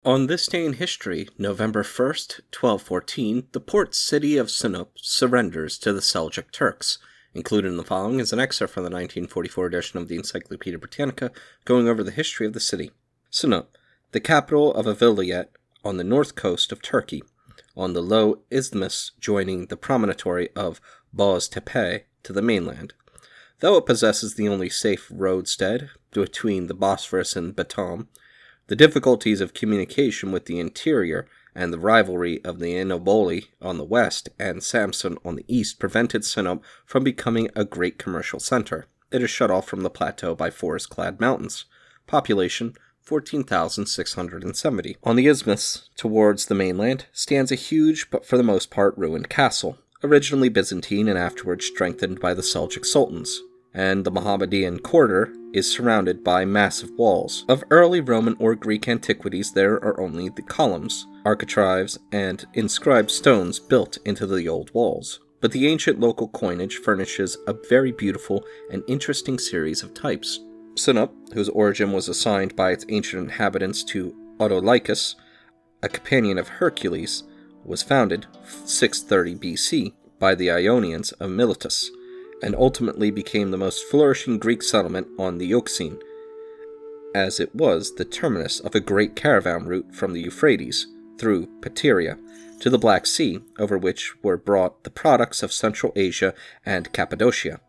On this day in history, November 1st, 1214, the port city of Sinop surrenders to the Seljuk Turks. Included in the following is an excerpt from the 1944 edition of the Encyclopedia Britannica, going over the history of the city. Sinop, the capital of a vilayet on the north coast of Turkey, on the low isthmus joining the promontory of Boz-Tepe to the mainland. Though it possesses the only safe roadstead between the Bosphorus and Batum, the difficulties of communication with the interior and the rivalry of the Anoboli on the west and Samsun on the east prevented Sinop from becoming a great commercial center. It is shut off from the plateau by forest-clad mountains. Population 14,670. On the isthmus, towards the mainland, stands a huge but for the most part ruined castle, originally Byzantine and afterwards strengthened by the Seljuk sultans, and the Mohammedan quarter is surrounded by massive walls. Of early Roman or Greek antiquities, there are only the columns, architraves, and inscribed stones built into the old walls. But the ancient local coinage furnishes a very beautiful and interesting series of types. Sinop, whose origin was assigned by its ancient inhabitants to Autolycus, a companion of Hercules, was founded 630 BC by the Ionians of Miletus, and ultimately became the most flourishing Greek settlement on the Euxine, as it was the terminus of a great caravan route from the Euphrates, through Pateria, to the Black Sea, over which were brought the products of Central Asia and Cappadocia,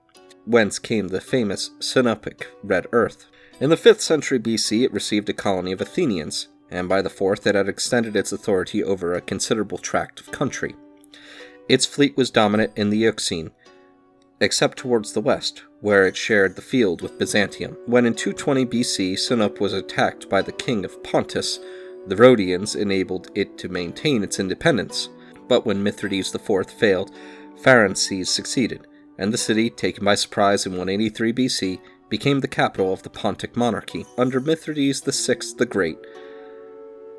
whence came the famous Sinopic red earth. In the 5th century BC it received a colony of Athenians, and by the 4th it had extended its authority over a considerable tract of country. Its fleet was dominant in the Euxine, except towards the west, where it shared the field with Byzantium. When in 220 BC Sinop was attacked by the king of Pontus, the Rhodians enabled it to maintain its independence, but when Mithridates IV failed, Pharenses succeeded, and the city, taken by surprise in 183 BC, became the capital of the Pontic monarchy. Under Mithridates VI the Great,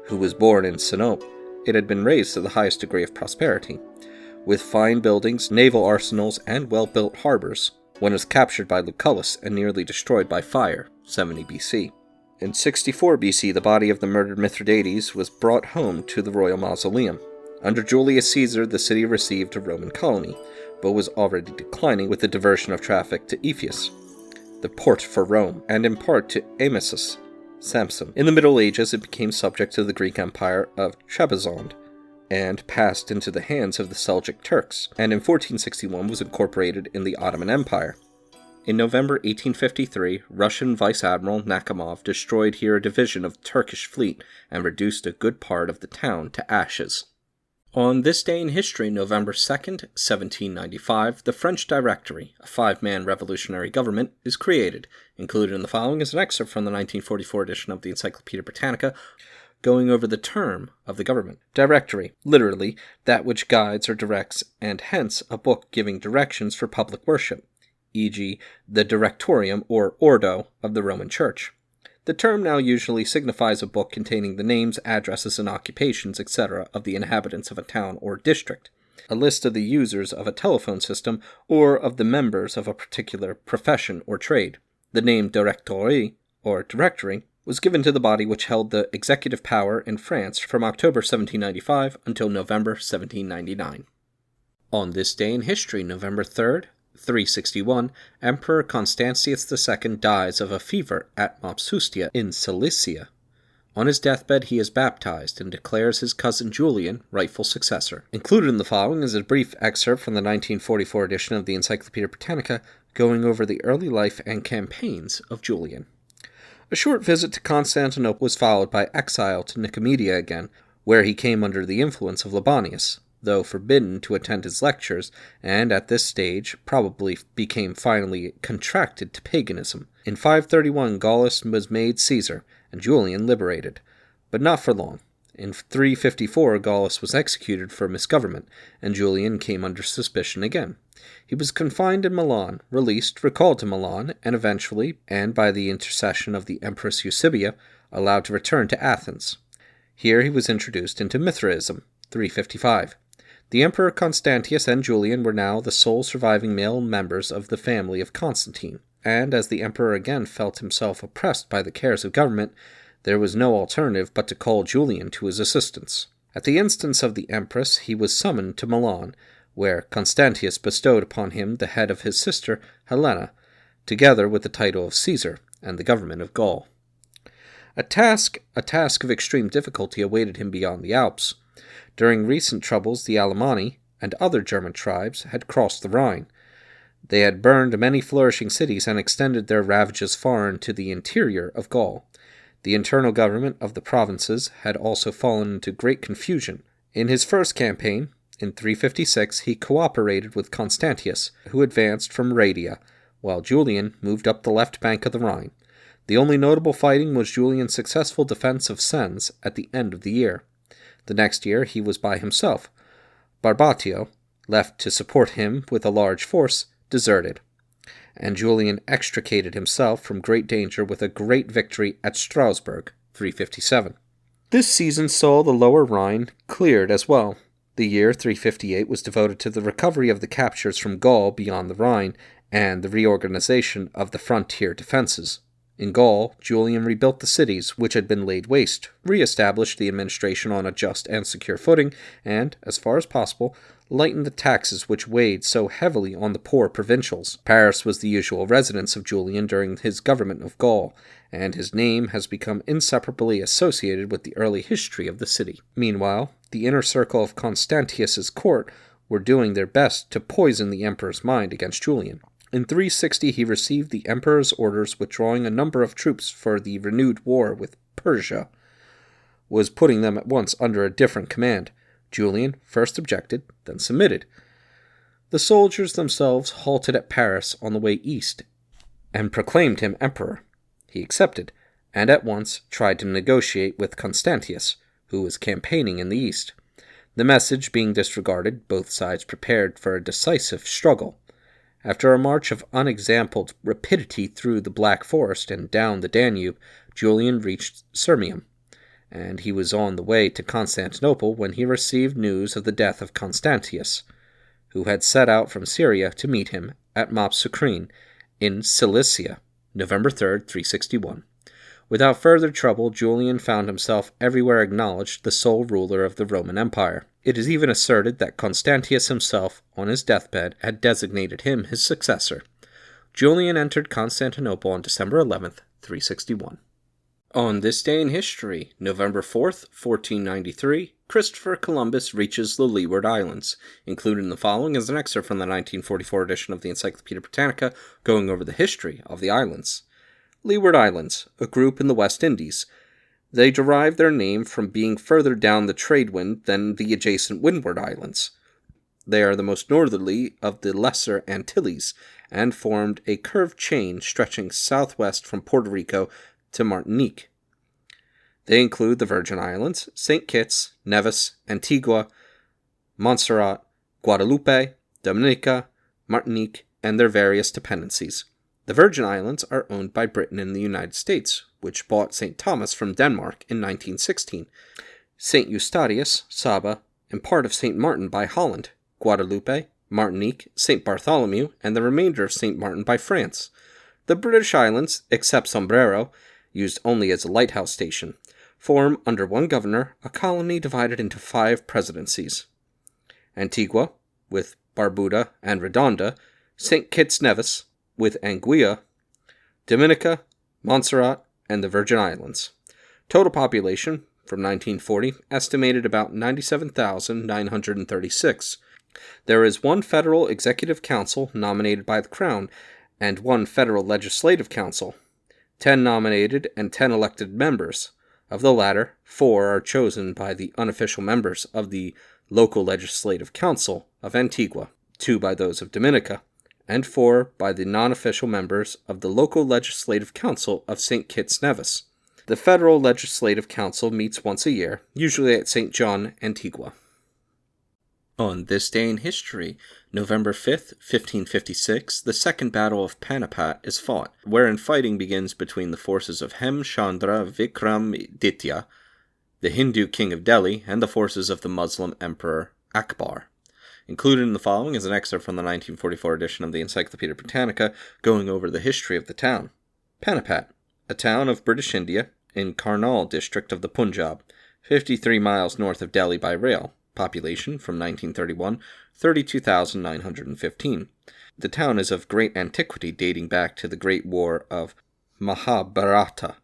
who was born in Sinop, it had been raised to the highest degree of prosperity, with fine buildings, naval arsenals, and well-built harbors, when it was captured by Lucullus and nearly destroyed by fire, 70 BC. In 64 BC, the body of the murdered Mithridates was brought home to the royal mausoleum. Under Julius Caesar, the city received a Roman colony, but was already declining with the diversion of traffic to Ephesus, the port for Rome, and in part to Amasus, Samsun. In the Middle Ages, it became subject to the Greek Empire of Trebizond, and passed into the hands of the Seljuk Turks, and in 1461 was incorporated in the Ottoman Empire. In November 1853, Russian Vice Admiral Nakhimov destroyed here a division of the Turkish fleet and reduced a good part of the town to ashes. On this day in history, November 2nd, 1795, the French Directory, a 5-man revolutionary government, is created. Included in the following is an excerpt from the 1944 edition of the Encyclopedia Britannica, going over the term of the government. Directory, literally, that which guides or directs, and hence a book giving directions for public worship, e.g., the Directorium or Ordo of the Roman Church. The term now usually signifies a book containing the names, addresses, and occupations, etc. of the inhabitants of a town or district, a list of the users of a telephone system, or of the members of a particular profession or trade. The name Directoire, or Directory, was given to the body which held the executive power in France from October 1795 until November 1799. On this day in history, November 3rd, 361, Emperor Constantine II dies of a fever at Mopsuestia in Cilicia. On his deathbed he is baptized and declares his cousin Julian rightful successor. Included in the following is a brief excerpt from the 1944 edition of the Encyclopedia Britannica, going over the early life and campaigns of Julian. A short visit to Constantinople was followed by exile to Nicomedia again, where he came under the influence of Libanius, though forbidden to attend his lectures, and at this stage probably became finally contracted to paganism. In 531 Gallus was made Caesar, and Julian liberated, but not for long. In 354 Gallus was executed for misgovernment, and Julian came under suspicion again. He was confined in Milan, released, recalled to Milan, and eventually, and by the intercession of the Empress Eusebia, allowed to return to Athens. Here he was introduced into Mithraism, 355. The Emperor Constantius and Julian were now the sole surviving male members of the family of Constantine, and as the emperor again felt himself oppressed by the cares of government, There was no alternative but to call Julian to his assistance. At the instance of the empress, he was summoned to Milan, where Constantius bestowed upon him the head of his sister Helena, together with the title of Caesar and the government of Gaul. A task of extreme difficulty awaited him beyond the Alps. During recent troubles, the Alemanni and other German tribes had crossed the Rhine. They had burned many flourishing cities and extended their ravages far into the interior of Gaul. The internal government of the provinces had also fallen into great confusion. In his first campaign, in 356, he cooperated with Constantius, who advanced from Raetia, while Julian moved up the left bank of the Rhine. The only notable fighting was Julian's successful defense of Sens at the end of the year. The next year he was by himself. Barbatio, left to support him with a large force, deserted, and Julian extricated himself from great danger with a great victory at Strasbourg, 357. This season saw the lower Rhine cleared as well. The year 358 was devoted to the recovery of the captures from Gaul beyond the Rhine and the reorganization of the frontier defenses. In Gaul, Julian rebuilt the cities which had been laid waste, re-established the administration on a just and secure footing, and, as far as possible, lightened the taxes which weighed so heavily on the poor provincials. Paris was the usual residence of Julian during his government of Gaul, and his name has become inseparably associated with the early history of the city. Meanwhile, the inner circle of Constantius's court were doing their best to poison the emperor's mind against Julian. In 360 he received the emperor's orders withdrawing a number of troops for the renewed war with Persia, was putting them at once under a different command. Julian first objected, then submitted. The soldiers themselves halted at Paris on the way east and proclaimed him emperor. He accepted, and at once tried to negotiate with Constantius, who was campaigning in the east. The message being disregarded, both sides prepared for a decisive struggle. After a march of unexampled rapidity through the Black Forest and down the Danube, Julian reached Sirmium, and he was on the way to Constantinople when he received news of the death of Constantius, who had set out from Syria to meet him at Mopsucrine in Cilicia, November 3rd, 361. Without further trouble, Julian found himself everywhere acknowledged the sole ruler of the Roman Empire. It is even asserted that Constantius himself, on his deathbed, had designated him his successor. Julian entered Constantinople on December 11th, 361. On this day in history, November 4th, 1493, Christopher Columbus reaches the Leeward Islands. Included in the following is an excerpt from the 1944 edition of the Encyclopedia Britannica, going over the history of the islands. Leeward Islands, a group in the West Indies. They derive their name from being further down the trade wind than the adjacent Windward Islands. They are the most northerly of the Lesser Antilles, and formed a curved chain stretching southwest from Puerto Rico to Martinique. They include the Virgin Islands, St. Kitts, Nevis, Antigua, Montserrat, Guadeloupe, Dominica, Martinique, and their various dependencies. The Virgin Islands are owned by Britain and the United States, which bought St. Thomas from Denmark in 1916, St. Eustatius, Saba, and part of St. Martin by Holland, Guadeloupe, Martinique, St. Bartholomew, and the remainder of St. Martin by France. The British Islands, except Sombrero, used only as a lighthouse station, form, under one governor, a colony divided into 5 presidencies. Antigua, with Barbuda and Redonda, St. Kitts Nevis, with Anguilla, Dominica, Montserrat, and the Virgin Islands. Total population, from 1940, estimated about 97,936. There is one federal executive council nominated by the Crown, and one federal legislative council, 10 nominated and 10 elected members. Of the latter, 4 are chosen by the unofficial members of the local legislative council of Antigua, 2 by those of Dominica, and 4 by the non-official members of the local legislative council of St. Kitts Nevis. The Federal Legislative Council meets once a year, usually at St. John, Antigua. On this day in history, November 5th, 1556, the Second Battle of Panipat is fought, wherein fighting begins between the forces of Hem Chandra Vikramaditya, the Hindu king of Delhi, and the forces of the Muslim Emperor Akbar. Included in the following is an excerpt from the 1944 edition of the Encyclopedia Britannica, going over the history of the town. Panipat, a town of British India, in Karnal district of the Punjab, 53 miles north of Delhi by rail. Population from 1931, 32,915. The town is of great antiquity, dating back to the Great War of Mahabharata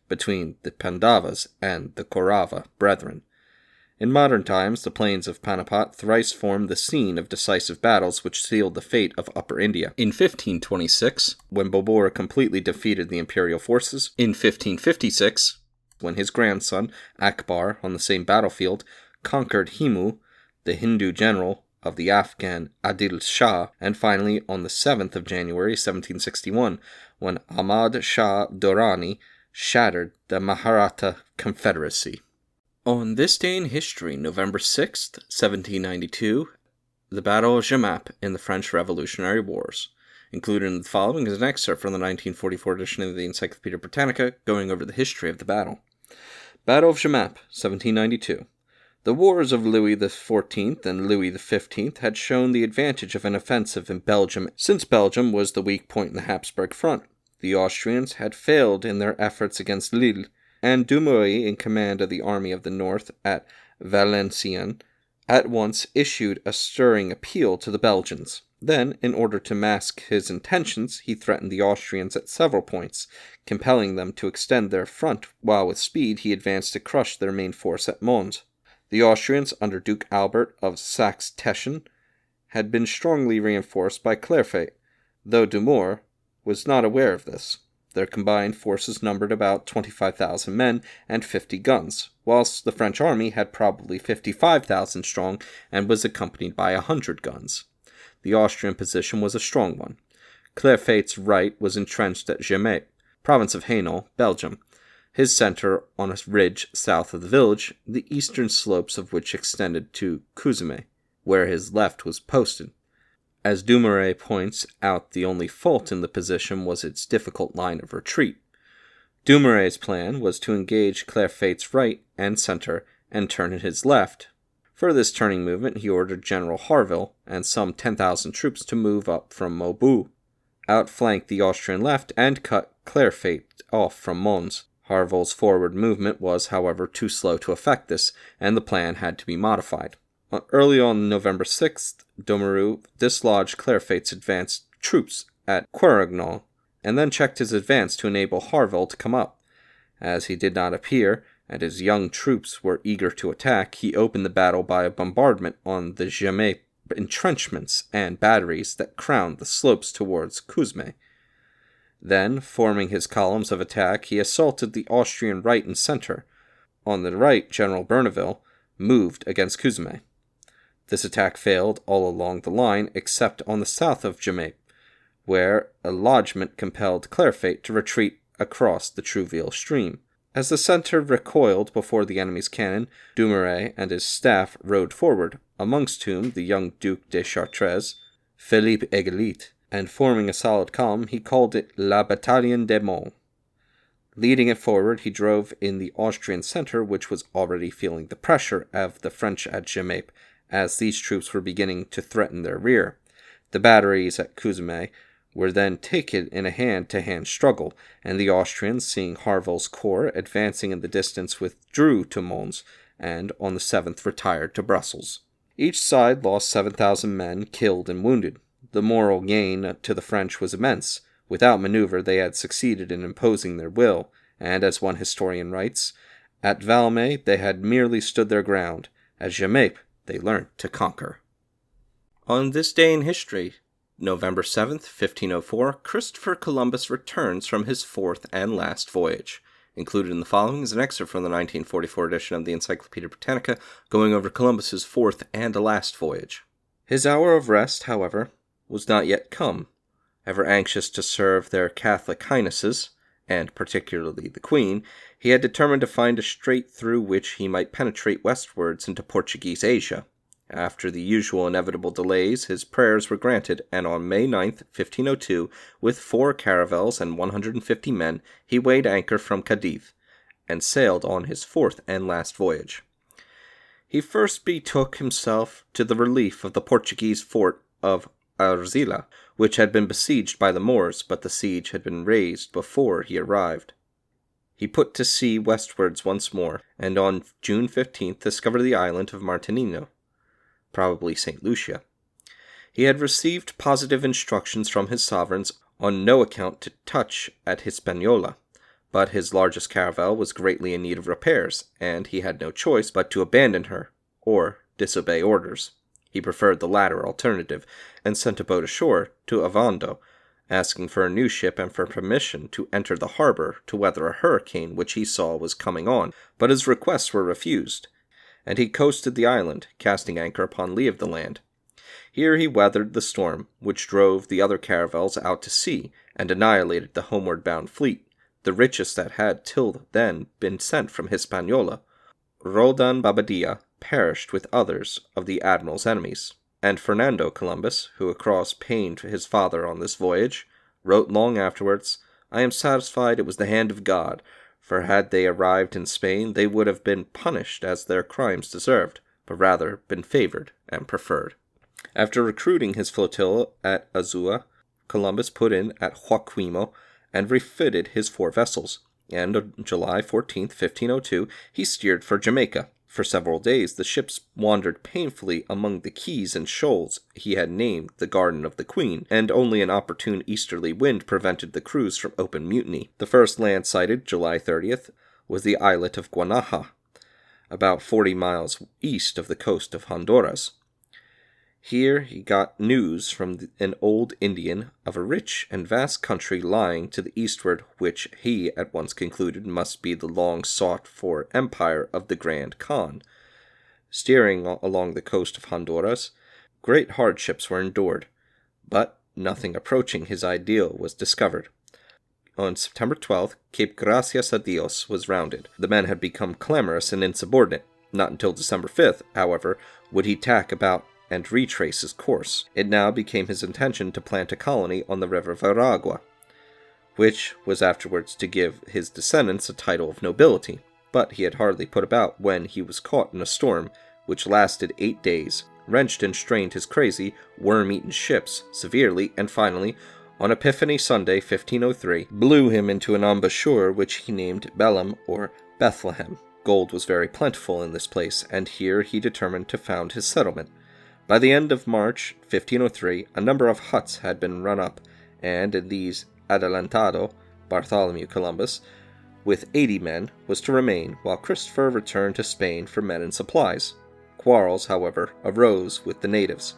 between the Pandavas and the Kaurava brethren. In modern times, the plains of Panipat thrice formed the scene of decisive battles which sealed the fate of Upper India. In 1526, when Babur completely defeated the imperial forces. In 1556, when his grandson, Akbar, on the same battlefield, conquered Himu, the Hindu general of the Afghan Adil Shah, and finally on the 7th of January 1761, when Ahmad Shah Durrani shattered the Maratha Confederacy. On this day in history, November 6th, 1792, the Battle of Jemappes in the French Revolutionary Wars. Included in the following is an excerpt from the 1944 edition of the Encyclopedia Britannica, going over the history of the battle. Battle of Jemappes, 1792. The wars of Louis XIV and Louis XV had shown the advantage of an offensive in Belgium, since Belgium was the weak point in the Habsburg front. The Austrians had failed in their efforts against Lille, and Dumouriez, in command of the Army of the North at Valenciennes, at once issued a stirring appeal to the Belgians. Then, in order to mask his intentions, he threatened the Austrians at several points, compelling them to extend their front, while with speed he advanced to crush their main force at Mons. The Austrians, under Duke Albert of Saxe-Teschen, had been strongly reinforced by Clerfayt, though Dumouriez was not aware of this. Their combined forces numbered about 25,000 men and 50 guns, whilst the French army had probably 55,000 strong and was accompanied by 100 guns. The Austrian position was a strong one. Clerfayt's right was entrenched at Jemappes, province of Hainaut, Belgium, his center on a ridge south of the village, the eastern slopes of which extended to Couzemé, where his left was posted. As Dumouriez points out, the only fault in the position was its difficult line of retreat. Dumouriez's plan was to engage Clerfayt's right and center and turn at his left. For this turning movement, he ordered General Harville and some 10,000 troops to move up from Maubourg, outflank the Austrian left, and cut Clerfayt off from Mons. Harville's forward movement was, however, too slow to effect this, and the plan had to be modified. Early on November 6th, Dumouriez dislodged Clerfayt's advanced troops at Quaregnon, and then checked his advance to enable Harville to come up. As he did not appear, and his young troops were eager to attack, he opened the battle by a bombardment on the Jemappes entrenchments and batteries that crowned the slopes towards Couzemé. Then, forming his columns of attack, he assaulted the Austrian right and center. On the right, General Bernaville moved against Couzemé. This attack failed all along the line except on the south of Jemappes, where a lodgment compelled Clerfayt to retreat across the Trouville stream. As the center recoiled before the enemy's cannon, Dumouriez and his staff rode forward, amongst whom the young Duc de Chartres, Philippe Égalité, and forming a solid column, he called it La Bataillon des Monts. Leading it forward, he drove in the Austrian center, which was already feeling the pressure of the French at Jemappes, as these troops were beginning to threaten their rear. The batteries at Couzemé were then taken in a hand-to-hand struggle, and the Austrians, seeing Harville's corps advancing in the distance, withdrew to Mons, and on the 7th retired to Brussels. Each side lost 7,000 men killed and wounded. The moral gain to the French was immense. Without maneuver, they had succeeded in imposing their will, and, as one historian writes, at Valmy they had merely stood their ground. At Jemappes, they learnt to conquer. On this day in history, November 7th, 1504, Christopher Columbus returns from his fourth and last voyage. Included in the following is an excerpt from the 1944 edition of the Encyclopedia Britannica, going over Columbus's fourth and last voyage. His hour of rest, however, was not yet come. Ever anxious to serve their Catholic Highnesses, and particularly the Queen, he had determined to find a strait through which he might penetrate westwards into Portuguese Asia. After the usual inevitable delays, his prayers were granted, and on May 9th, 1502, with 4 caravels and 150 men, he weighed anchor from Cadiz, and sailed on his fourth and last voyage. He first betook himself to the relief of the Portuguese fort of Arzila, which had been besieged by the Moors, but the siege had been raised before he arrived. He put to sea westwards once more, and on June 15th discovered the island of Martinino, probably St. Lucia. He had received positive instructions from his sovereigns on no account to touch at Hispaniola, but his largest caravel was greatly in need of repairs, and he had no choice but to abandon her, or disobey orders. He preferred the latter alternative, and sent a boat ashore to Ovando, asking for a new ship and for permission to enter the harbor to weather a hurricane which he saw was coming on, but his requests were refused, and he coasted the island, casting anchor upon lee of the land. Here he weathered the storm, which drove the other caravels out to sea, and annihilated the homeward-bound fleet, the richest that had till then been sent from Hispaniola. Roldan Bobadilla perished with others of the admiral's enemies, and Fernando Columbus, who across pained his father on this voyage, wrote long afterwards, "I am satisfied it was the hand of God, for had they arrived in Spain they would have been punished as their crimes deserved, but rather been favored and preferred." After recruiting his flotilla at Azua, Columbus put in at Joaquimo and refitted his 4 vessels, and on July 14, 1502, he steered for Jamaica. For several days the ships wandered painfully among the keys and shoals he had named the Garden of the Queen, and only an opportune easterly wind prevented the crews from open mutiny. The first land sighted, July 30th, was the islet of Guanaja, about 40 miles east of the coast of Honduras. Here he got news from an old Indian of a rich and vast country lying to the eastward, which he at once concluded must be the long-sought-for empire of the Grand Khan. Steering along the coast of Honduras, great hardships were endured, but nothing approaching his ideal was discovered. On September 12th, Cape Gracias a Dios was rounded. The men had become clamorous and insubordinate. Not until December 5th, however, would he tack about and retrace his course. It now became his intention to plant a colony on the river Veragua, which was afterwards to give his descendants a title of nobility, but he had hardly put about when he was caught in a storm, which lasted 8 days, wrenched and strained his crazy, worm-eaten ships severely, and finally, on Epiphany Sunday, 1503, blew him into an embouchure which he named Belem or Bethlehem. Gold was very plentiful in this place, and here he determined to found his settlement. By the end of March 1503, a number of huts had been run up, and in these Adelantado, Bartholomew Columbus, with 80 men, was to remain, while Christopher returned to Spain for men and supplies. Quarrels, however, arose with the natives.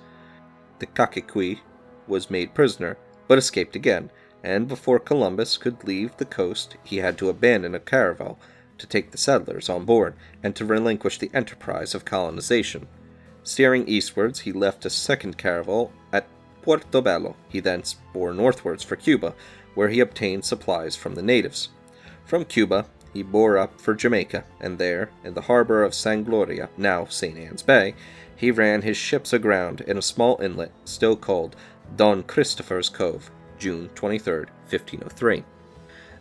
The Cacique was made prisoner, but escaped again, and before Columbus could leave the coast he had to abandon a caravel, to take the settlers on board, and to relinquish the enterprise of colonization. Steering eastwards, he left a second caravel at Puerto Bello. He thence bore northwards for Cuba, where he obtained supplies from the natives. From Cuba, he bore up for Jamaica, and there, in the harbor of San Gloria, now St. Anne's Bay, he ran his ships aground in a small inlet, still called Don Christopher's Cove, June 23, 1503.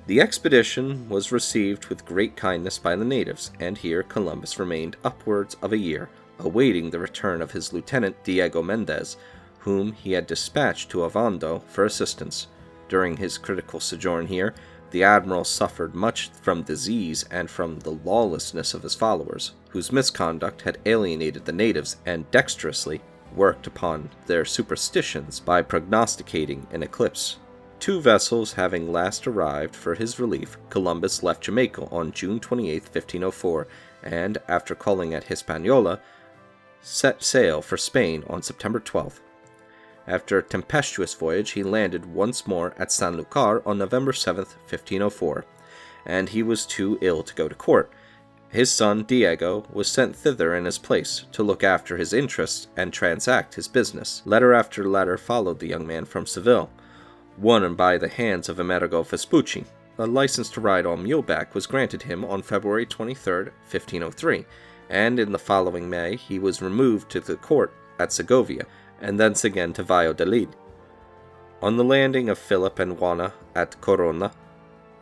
The expedition was received with great kindness by the natives, and here Columbus remained upwards of a year, awaiting the return of his lieutenant Diego Mendez, whom he had dispatched to Ovando for assistance. During his critical sojourn here, the admiral suffered much from disease and from the lawlessness of his followers, whose misconduct had alienated the natives and dexterously worked upon their superstitions by prognosticating an eclipse. 2 vessels having last arrived for his relief, Columbus left Jamaica on June 28, 1504, and, after calling at Hispaniola, set sail for Spain on September 12th. After a tempestuous voyage, he landed once more at Sanlúcar on November 7th, 1504, and he was too ill to go to court. His son Diego was sent thither in his place, to look after his interests and transact his business. Letter after letter followed the young man from Seville, one by the hands of Amerigo Vespucci. A license to ride on muleback was granted him on February 23, 1503, and in the following May he was removed to the court at Segovia, and thence again to Valladolid. On the landing of Philip and Juana at Corona,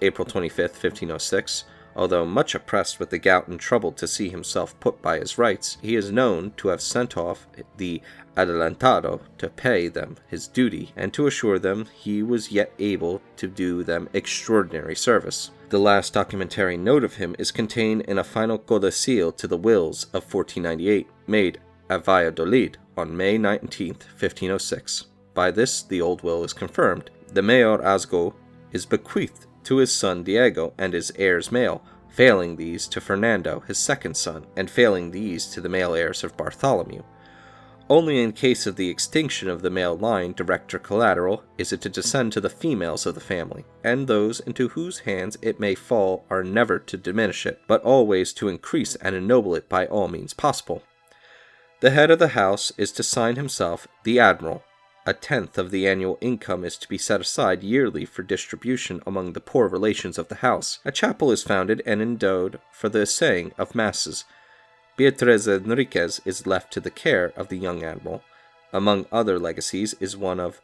April 25, 1506, Although much oppressed with the gout and troubled to see himself put by his rights, he is known to have sent off the adelantado to pay them his duty, and to assure them he was yet able to do them extraordinary service. The last documentary note of him is contained in a final codicil to the wills of 1498, made at Valladolid on May 19, 1506. By this, the old will is confirmed. The mayorazgo is bequeathed to his son Diego and his heirs male, failing these to Fernando, his second son, and failing these to the male heirs of Bartholomew. Only in case of the extinction of the male line, direct or collateral, is it to descend to the females of the family, and those into whose hands it may fall are never to diminish it, but always to increase and ennoble it by all means possible. The head of the house is to sign himself the Admiral. A tenth of the annual income is to be set aside yearly for distribution among the poor relations of the house. A chapel is founded and endowed for the saying of masses. Beatriz Enriquez is left to the care of the young admiral. Among other legacies is one of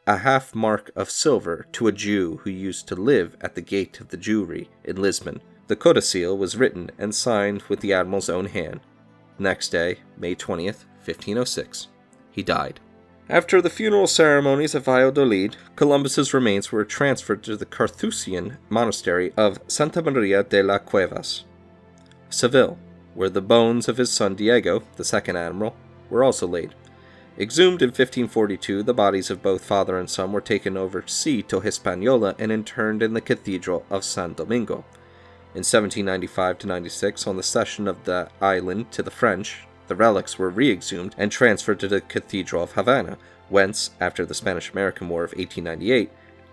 a half mark of silver to a Jew who used to live at the gate of the Jewry in Lisbon. The codicil was written and signed with the admiral's own hand. Next day, May 20th, 1506, he died. After the funeral ceremonies at Valladolid, Columbus's remains were transferred to the Carthusian monastery of Santa Maria de las Cuevas, Seville, where the bones of his son Diego, the second admiral, were also laid. Exhumed in 1542, the bodies of both father and son were taken over to sea to Hispaniola and interned in the Cathedral of San Domingo. In 1795-96, on the cession of the island to the French, the relics were re-exhumed and transferred to the Cathedral of Havana, whence, after the Spanish-American War of 1898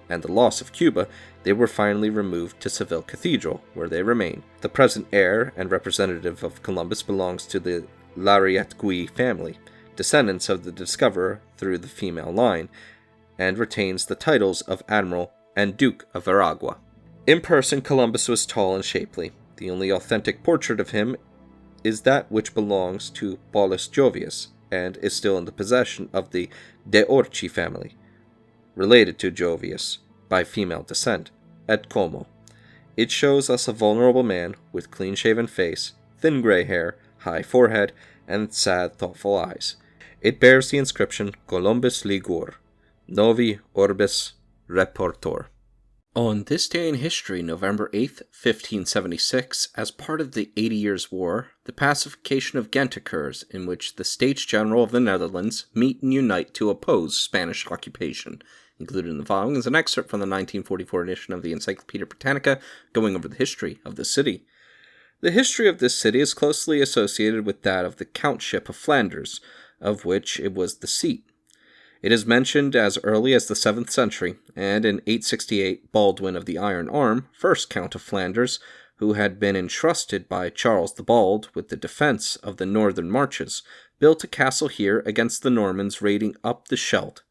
and the loss of Cuba, they were finally removed to Seville Cathedral, where they remain. The present heir and representative of Columbus belongs to the Larietgui family, descendants of the discoverer through the female line, and retains the titles of Admiral and Duke of Veragua. In person, Columbus was tall and shapely. The only authentic portrait of him is that which belongs to Paulus Jovius, and is still in the possession of the De Orchi family, related to Jovius by female descent, at Como. It shows us a vulnerable man with clean-shaven face, thin gray hair, high forehead, and sad, thoughtful eyes. It bears the inscription Columbus Ligur, Novi Orbis Reportor. On this day in history, November 8th, 1576, as part of the 80 Years' War, the pacification of Ghent occurs, in which the States General of the Netherlands meet and unite to oppose Spanish occupation. Included in the following is an excerpt from the 1944 edition of the Encyclopedia Britannica, going over the history of the city. The history of this city is closely associated with that of the Countship of Flanders, of which it was the seat. It is mentioned as early as the 7th century, and in 868 Baldwin of the Iron Arm, first Count of Flanders, who had been entrusted by Charles the Bald with the defense of the northern marches, built a castle here against the Normans raiding up the Scheldt.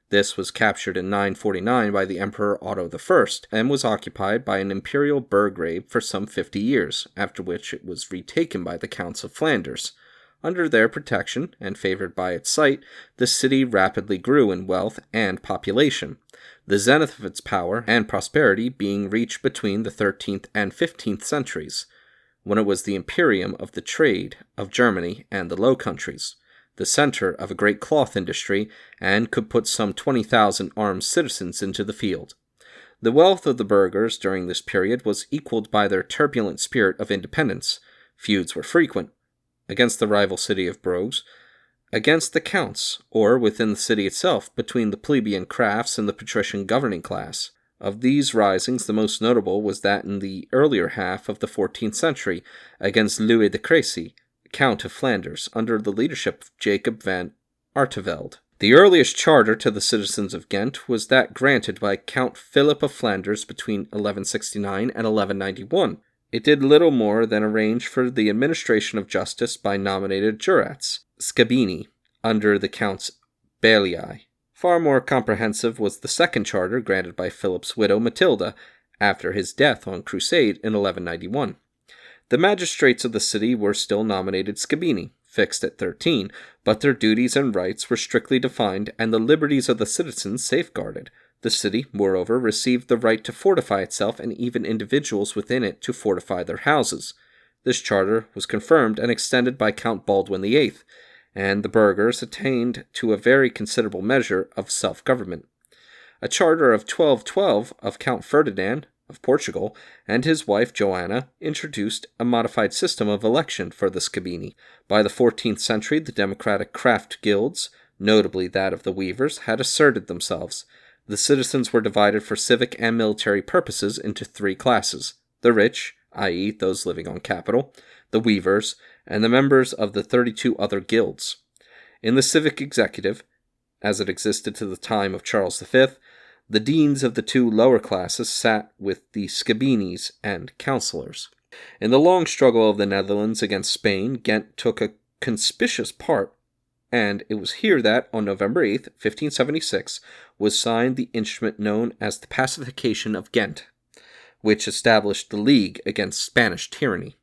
This was captured in 949 by the Emperor Otto I, and was occupied by an imperial burgrave for some 50 years, after which it was retaken by the Counts of Flanders. Under their protection, and favored by its site, the city rapidly grew in wealth and population, the zenith of its power and prosperity being reached between the 13th and 15th centuries, when it was the imperium of the trade of Germany and the Low Countries, the center of a great cloth industry, and could put some 20,000 armed citizens into the field. The wealth of the burghers during this period was equaled by their turbulent spirit of independence. Feuds were frequent, against the rival city of Brogues, against the counts, or within the city itself, between the plebeian crafts and the patrician governing class. Of these risings, the most notable was that in the earlier half of the 14th century, against Louis de Crécy, Count of Flanders, under the leadership of Jacob van Artevelde. The earliest charter to the citizens of Ghent was that granted by Count Philip of Flanders between 1169 and 1191. It did little more than arrange for the administration of justice by nominated jurats, scabini, under the Counts Bailii. Far more comprehensive was the second charter granted by Philip's widow Matilda, after his death on crusade in 1191. The magistrates of the city were still nominated scabini, fixed at 13, but their duties and rights were strictly defined and the liberties of the citizens safeguarded. The city, moreover, received the right to fortify itself and even individuals within it to fortify their houses. This charter was confirmed and extended by Count Baldwin VIII, and the burghers attained to a very considerable measure of self-government. A charter of 1212 of Count Ferdinand of Portugal and his wife Joanna introduced a modified system of election for the scabini. By the 14th century, the democratic craft guilds, notably that of the weavers, had asserted themselves. The citizens were divided for civic and military purposes into three classes: the rich, i.e. those living on capital, the weavers, and the members of the 32 other guilds. In the civic executive, as it existed to the time of Charles V, the deans of the two lower classes sat with the scabinis and councillors. In the long struggle of the Netherlands against Spain, Ghent took a conspicuous part, and it was here that, on November 8, 1576, was signed the instrument known as the Pacification of Ghent, which established the League against Spanish tyranny.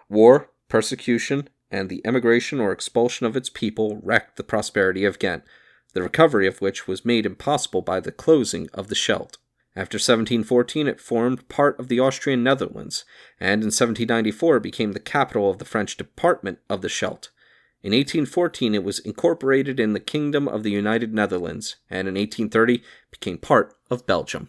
War, persecution, and the emigration or expulsion of its people wrecked the prosperity of Ghent, the recovery of which was made impossible by the closing of the Scheldt. After 1714, it formed part of the Austrian Netherlands, and in 1794 became the capital of the French department of the Scheldt. In 1814, it was incorporated in the Kingdom of the United Netherlands, and in 1830 became part of Belgium.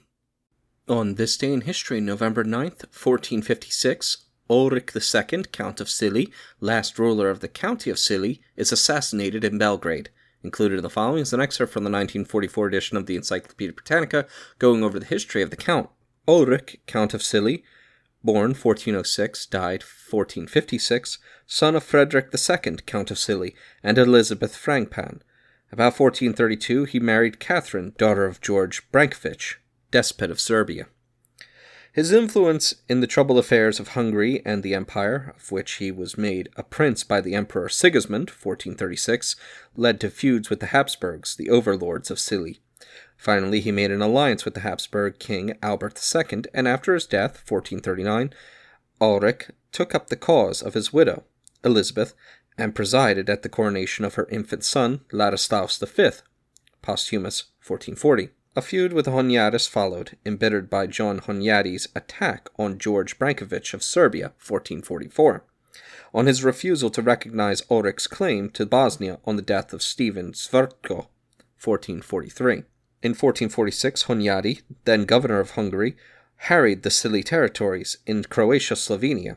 On this day in history, November 9th, 1456, Ulrich II, Count of Scilly, last ruler of the County of Scilly, is assassinated in Belgrade. Included in the following is an excerpt from the 1944 edition of the Encyclopedia Britannica, going over the history of the Count. Ulrich, Count of Scilly, born 1406, died 1456, son of Frederick II, Count of Scilly, and Elizabeth Frangpan. About 1432, he married Catherine, daughter of George Brankovic, despot of Serbia. His influence in the troubled affairs of Hungary and the Empire, of which he was made a prince by the Emperor Sigismund, 1436, led to feuds with the Habsburgs, the overlords of Scilly. Finally, he made an alliance with the Habsburg king Albert II, and after his death, 1439, Ulrich took up the cause of his widow, Elizabeth, and presided at the coronation of her infant son, Ladislaus V, posthumous 1440. A feud with the Hunyadis followed, embittered by John Hunyadi's attack on George Brankovic of Serbia, 1444, on his refusal to recognize Ulrich's claim to Bosnia on the death of Stephen Svrtko, 1443. In 1446, Hunyadi, then governor of Hungary, harried the Scilly territories in Croatia-Slovenia,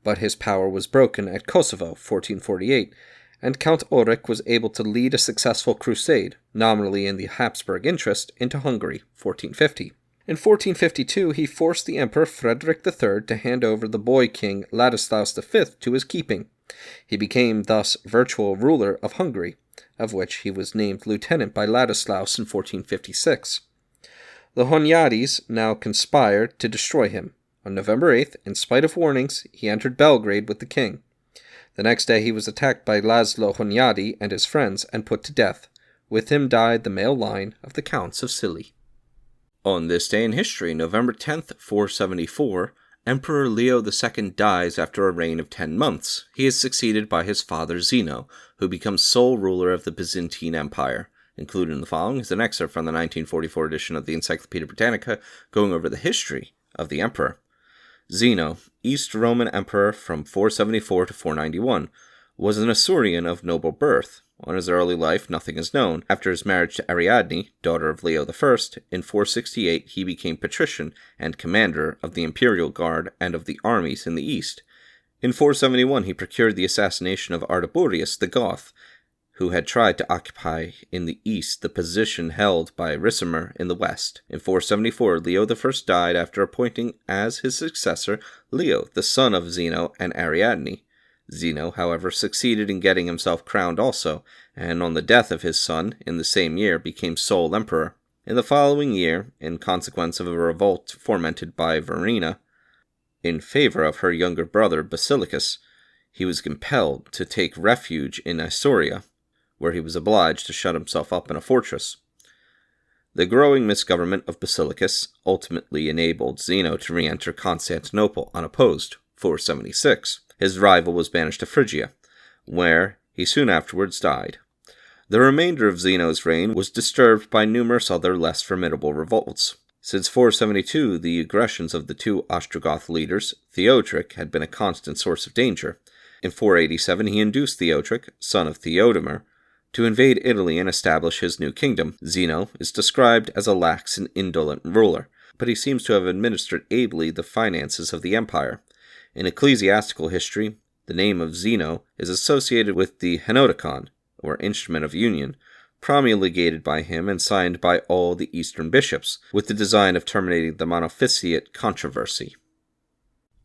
but his power was broken at Kosovo, 1448, and Count Ulrich was able to lead a successful crusade, nominally in the Habsburg interest, into Hungary, 1450. In 1452, he forced the Emperor Frederick III to hand over the boy king Ladislaus V to his keeping. He became thus virtual ruler of Hungary, of which he was named lieutenant by Ladislaus in 1456. The Hunyadis now conspired to destroy him. On November 8th, in spite of warnings, he entered Belgrade with the king. The next day he was attacked by Laszlo Hunyadi and his friends and put to death. With him died the male line of the Counts of Scilly. On this day in history, November 10th, 474, Emperor Leo II dies after a reign of 10 months. He is succeeded by his father Zeno, who becomes sole ruler of the Byzantine Empire. Included in the following is an excerpt from the 1944 edition of the Encyclopedia Britannica, going over the history of the emperor. Zeno, East Roman Emperor from 474 to 491, was an Isaurian of noble birth. On his early life, nothing is known. After his marriage to Ariadne, daughter of Leo I, in 468 he became patrician and commander of the imperial guard and of the armies in the east. In 471 he procured the assassination of Ardaburius the Goth, who had tried to occupy in the east the position held by Ricimer in the west. In 474, Leo I died after appointing as his successor Leo, the son of Zeno and Ariadne. Zeno, however, succeeded in getting himself crowned also, and on the death of his son, in the same year, became sole emperor. In the following year, in consequence of a revolt fomented by Verina in favor of her younger brother Basilicus, he was compelled to take refuge in Isauria, where he was obliged to shut himself up in a fortress. The growing misgovernment of Basilicus ultimately enabled Zeno to re-enter Constantinople unopposed, 476. His rival was banished to Phrygia, where he soon afterwards died. The remainder of Zeno's reign was disturbed by numerous other less formidable revolts. Since 472, the aggressions of the two Ostrogoth leaders, Theodoric, had been a constant source of danger. In 487, he induced Theodoric, son of Theodemir, to invade Italy and establish his new kingdom. Zeno is described as a lax and indolent ruler, but he seems to have administered ably the finances of the empire. In ecclesiastical history, the name of Zeno is associated with the Henoticon, or Instrument of Union, promulgated by him and signed by all the Eastern bishops, with the design of terminating the Monophysite controversy.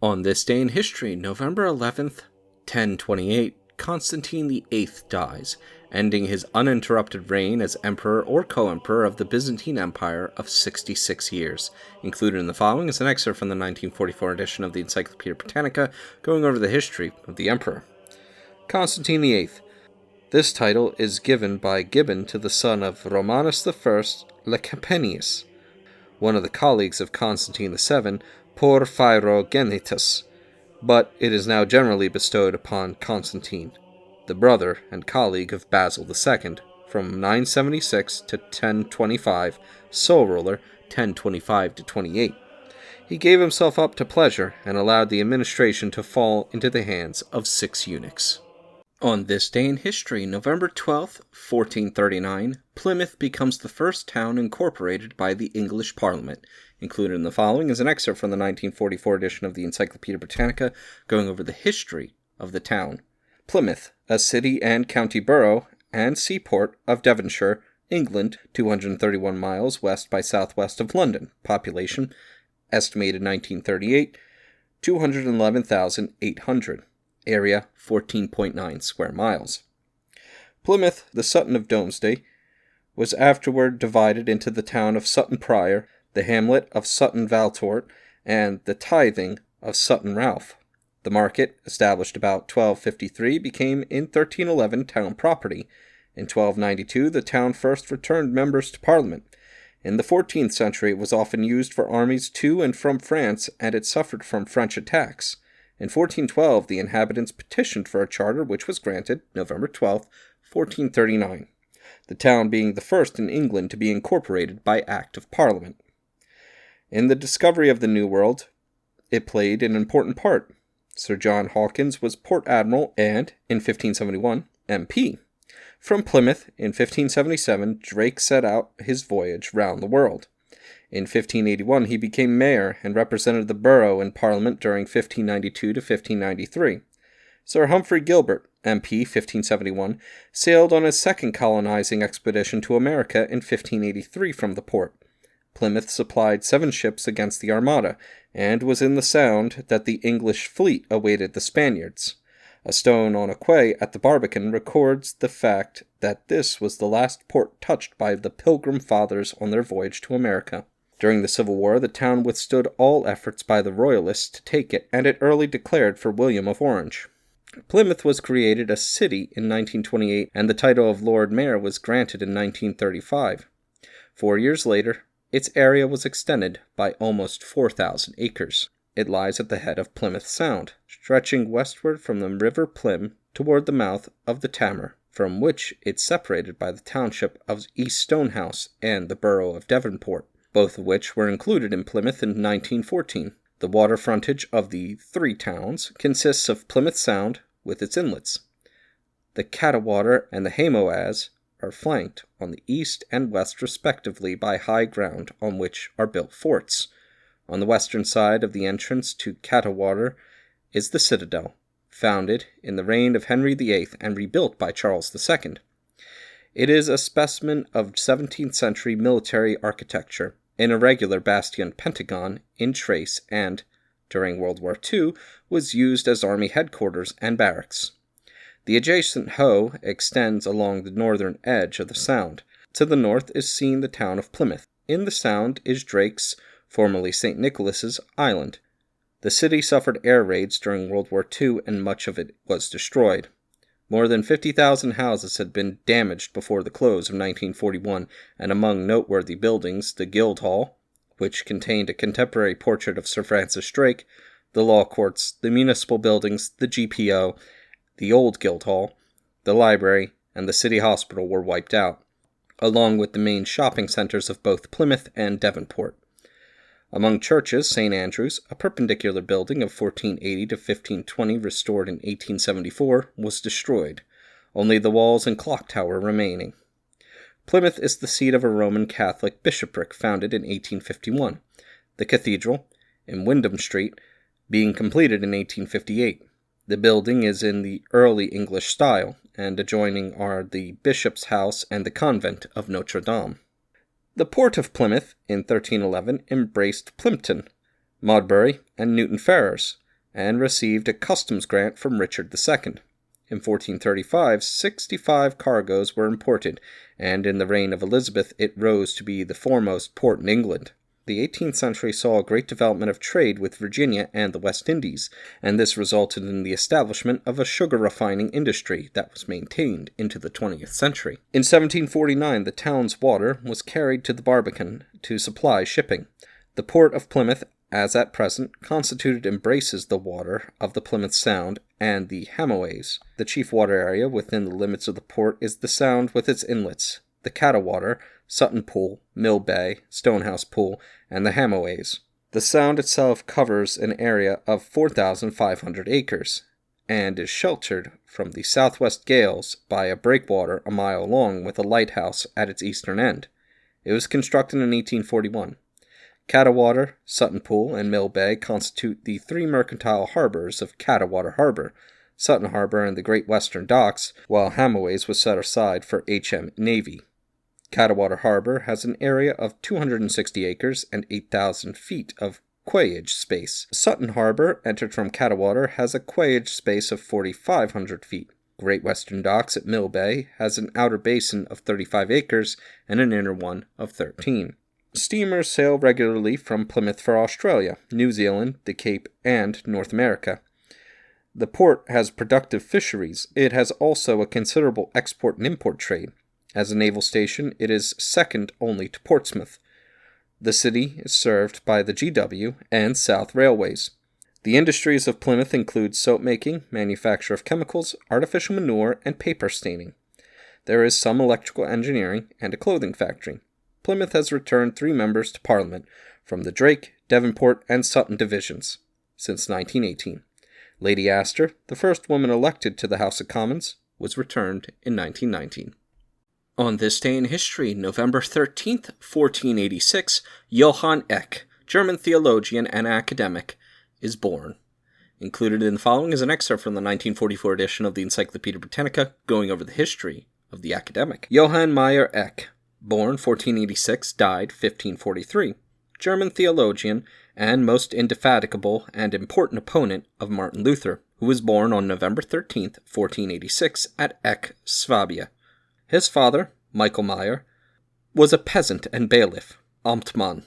On this day in history, November 11th, 1028, Constantine VIII dies, ending his uninterrupted reign as emperor or co-emperor of the Byzantine Empire of 66 years. Included in the following is an excerpt from the 1944 edition of the Encyclopedia Britannica, going over the history of the emperor. Constantine VIII. This title is given by Gibbon to the son of Romanus I Lecapenius, one of the colleagues of Constantine VII, Porphyrogenitus, but it is now generally bestowed upon Constantine, the brother and colleague of Basil II, from 976 to 1025, sole ruler 1025 to 28. He gave himself up to pleasure and allowed the administration to fall into the hands of 6 eunuchs. On this day in history, November 12th, 1439, Plymouth becomes the first town incorporated by the English Parliament. Included in the following is an excerpt from the 1944 edition of the Encyclopedia Britannica, going over the history of the town. Plymouth, a city and county borough and seaport of Devonshire, England, 231 miles west by southwest of London. Population, estimated 1938, 211,800. Area, 14.9 square miles. Plymouth, the Sutton of Domesday, was afterward divided into the town of Sutton Prior, the hamlet of Sutton Valtort, and the tithing of Sutton Ralph. The market, established about 1253, became in 1311 town property. In 1292, the town first returned members to Parliament. In the 14th century, it was often used for armies to and from France, and it suffered from French attacks. In 1412, the inhabitants petitioned for a charter which was granted November 12, 1439, the town being the first in England to be incorporated by Act of Parliament. In the discovery of the New World, it played an important part. Sir John Hawkins was Port Admiral and, in 1571, MP. From Plymouth, in 1577, Drake set out his voyage round the world. In 1581, he became mayor and represented the borough in Parliament during 1592 to 1593. Sir Humphrey Gilbert, MP 1571, sailed on his second colonizing expedition to America in 1583 from the port. Plymouth supplied 7 ships against the Armada, and was in the Sound that the English fleet awaited the Spaniards. A stone on a quay at the Barbican records the fact that this was the last port touched by the Pilgrim Fathers on their voyage to America. During the Civil War, the town withstood all efforts by the Royalists to take it, and it early declared for William of Orange. Plymouth was created a city in 1928, and the title of Lord Mayor was granted in 1935. 4 years later, its area was extended by almost 4,000 acres. It lies at the head of Plymouth Sound, stretching westward from the River Plym toward the mouth of the Tamar, from which it's separated by the township of East Stonehouse and the borough of Devonport, both of which were included in Plymouth in 1914. The water frontage of the 3 towns consists of Plymouth Sound with its inlets. The Cattewater and the Hamoaz are flanked on the east and west respectively by high ground on which are built forts. On the western side of the entrance to Cattewater is the citadel, founded in the reign of Henry VIII and rebuilt by Charles II. It is a specimen of 17th century military architecture, an irregular bastion pentagon in trace, and, during World War II, was used as army headquarters and barracks. The adjacent Hoe extends along the northern edge of the Sound. To the north is seen the town of Plymouth. In the Sound is Drake's, formerly St. Nicholas's, Island. The city suffered air raids during World War II, and much of it was destroyed. More than 50,000 houses had been damaged before the close of 1941, and among noteworthy buildings, the Guildhall, which contained a contemporary portrait of Sir Francis Drake, the law courts, the municipal buildings, the GPO, the old Guildhall, the library, and the city hospital were wiped out, along with the main shopping centers of both Plymouth and Devonport. Among churches, St. Andrew's, a perpendicular building of 1480 to 1520 restored in 1874, was destroyed, only the walls and clock tower remaining. Plymouth is the seat of a Roman Catholic bishopric founded in 1851, the cathedral, in Wyndham Street, being completed in 1858. The building is in the early English style, and adjoining are the bishop's house and the convent of Notre Dame. The port of Plymouth, in 1311, embraced Plympton, Modbury, and Newton Ferrers, and received a customs grant from Richard II. In 1435, 65 cargoes were imported, and in the reign of Elizabeth it rose to be the foremost port in England. The 18th century saw a great development of trade with Virginia and the West Indies, and this resulted in the establishment of a sugar refining industry that was maintained into the 20th century. In 1749, the town's water was carried to the Barbican to supply shipping. The port of Plymouth, as at present, constituted embraces the water of the Plymouth Sound and the Hamoaze. The chief water area within the limits of the port is the Sound with its inlets, the Cattewater, Sutton Pool, Mill Bay, Stonehouse Pool, and the Hamoaze. The Sound itself covers an area of 4,500 acres, and is sheltered from the southwest gales by a breakwater a mile long with a lighthouse at its eastern end. It was constructed in 1841. Cattewater, Sutton Pool, and Mill Bay constitute the three mercantile harbors of Cattewater Harbor, Sutton Harbor, and the Great Western Docks, while Hamoaze was set aside for HM Navy. Cattewater Harbor has an area of 260 acres and 8,000 feet of quayage space. Sutton Harbor, entered from Cattewater, has a quayage space of 4,500 feet. Great Western Docks at Mill Bay has an outer basin of 35 acres and an inner one of 13. Steamers sail regularly from Plymouth for Australia, New Zealand, the Cape, and North America. The port has productive fisheries. It has also a considerable export and import trade. As a naval station, it is second only to Portsmouth. The city is served by the GW and South Railways. The industries of Plymouth include soap making, manufacture of chemicals, artificial manure, and paper staining. There is some electrical engineering and a clothing factory. Plymouth has returned 3 members to Parliament from the Drake, Devonport, and Sutton divisions since 1918. Lady Astor, the first woman elected to the House of Commons, was returned in 1919. On this day in history, November 13th, 1486, Johann Eck, German theologian and academic, is born. Included in the following is an excerpt from the 1944 edition of the Encyclopaedia Britannica, going over the history of the academic. Johann Meyer Eck, born 1486, died 1543, German theologian and most indefatigable and important opponent of Martin Luther, who was born on November 13th, 1486, at Eck, Swabia. His father, Michael Meyer, was a peasant and bailiff, Amtmann,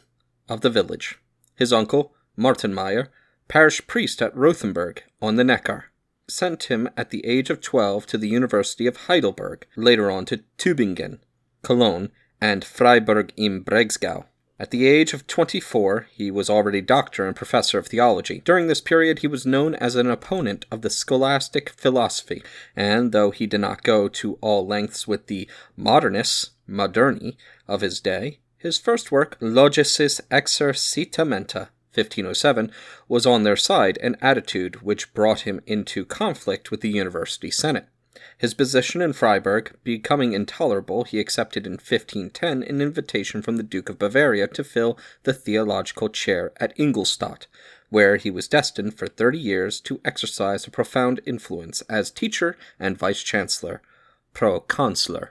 of the village. His uncle, Martin Meyer, parish priest at Rothenburg on the Neckar, sent him at the age of 12 to the University of Heidelberg, later on to Tübingen, Cologne, and Freiburg im Breisgau. At the age of 24, he was already doctor and professor of theology. During this period, he was known as an opponent of the scholastic philosophy, and though he did not go to all lengths with the modernists, moderni, of his day, his first work, Logicis Exercitamenta, 1507, was on their side, an attitude which brought him into conflict with the university senate. His position in Freiburg becoming intolerable, he accepted in 1510 an invitation from the Duke of Bavaria to fill the theological chair at Ingolstadt, where he was destined for 30 years to exercise a profound influence as teacher and vice-chancellor, proconsular.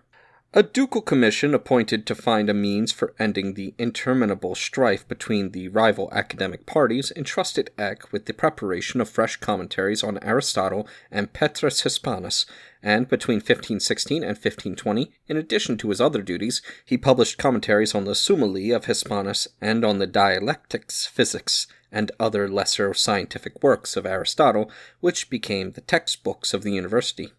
A ducal commission appointed to find a means for ending the interminable strife between the rival academic parties entrusted Eck with the preparation of fresh commentaries on Aristotle and Petrus Hispanus, and between 1516 and 1520, in addition to his other duties, he published commentaries on the Summae of Hispanus and on the Dialectics, Physics, and other lesser scientific works of Aristotle, which became the textbooks of the university.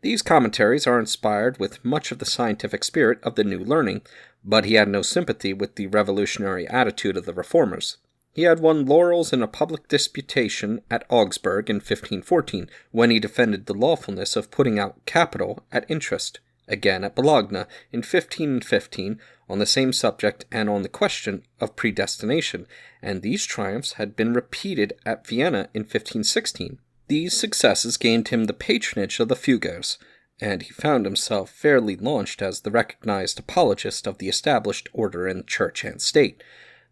These commentaries are inspired with much of the scientific spirit of the New Learning, but he had no sympathy with the revolutionary attitude of the reformers. He had won laurels in a public disputation at Augsburg in 1514, when he defended the lawfulness of putting out capital at interest, again at Bologna in 1515 on the same subject and on the question of predestination, and these triumphs had been repeated at Vienna in 1516. These successes gained him the patronage of the Fugers, and he found himself fairly launched as the recognized apologist of the established order in church and state,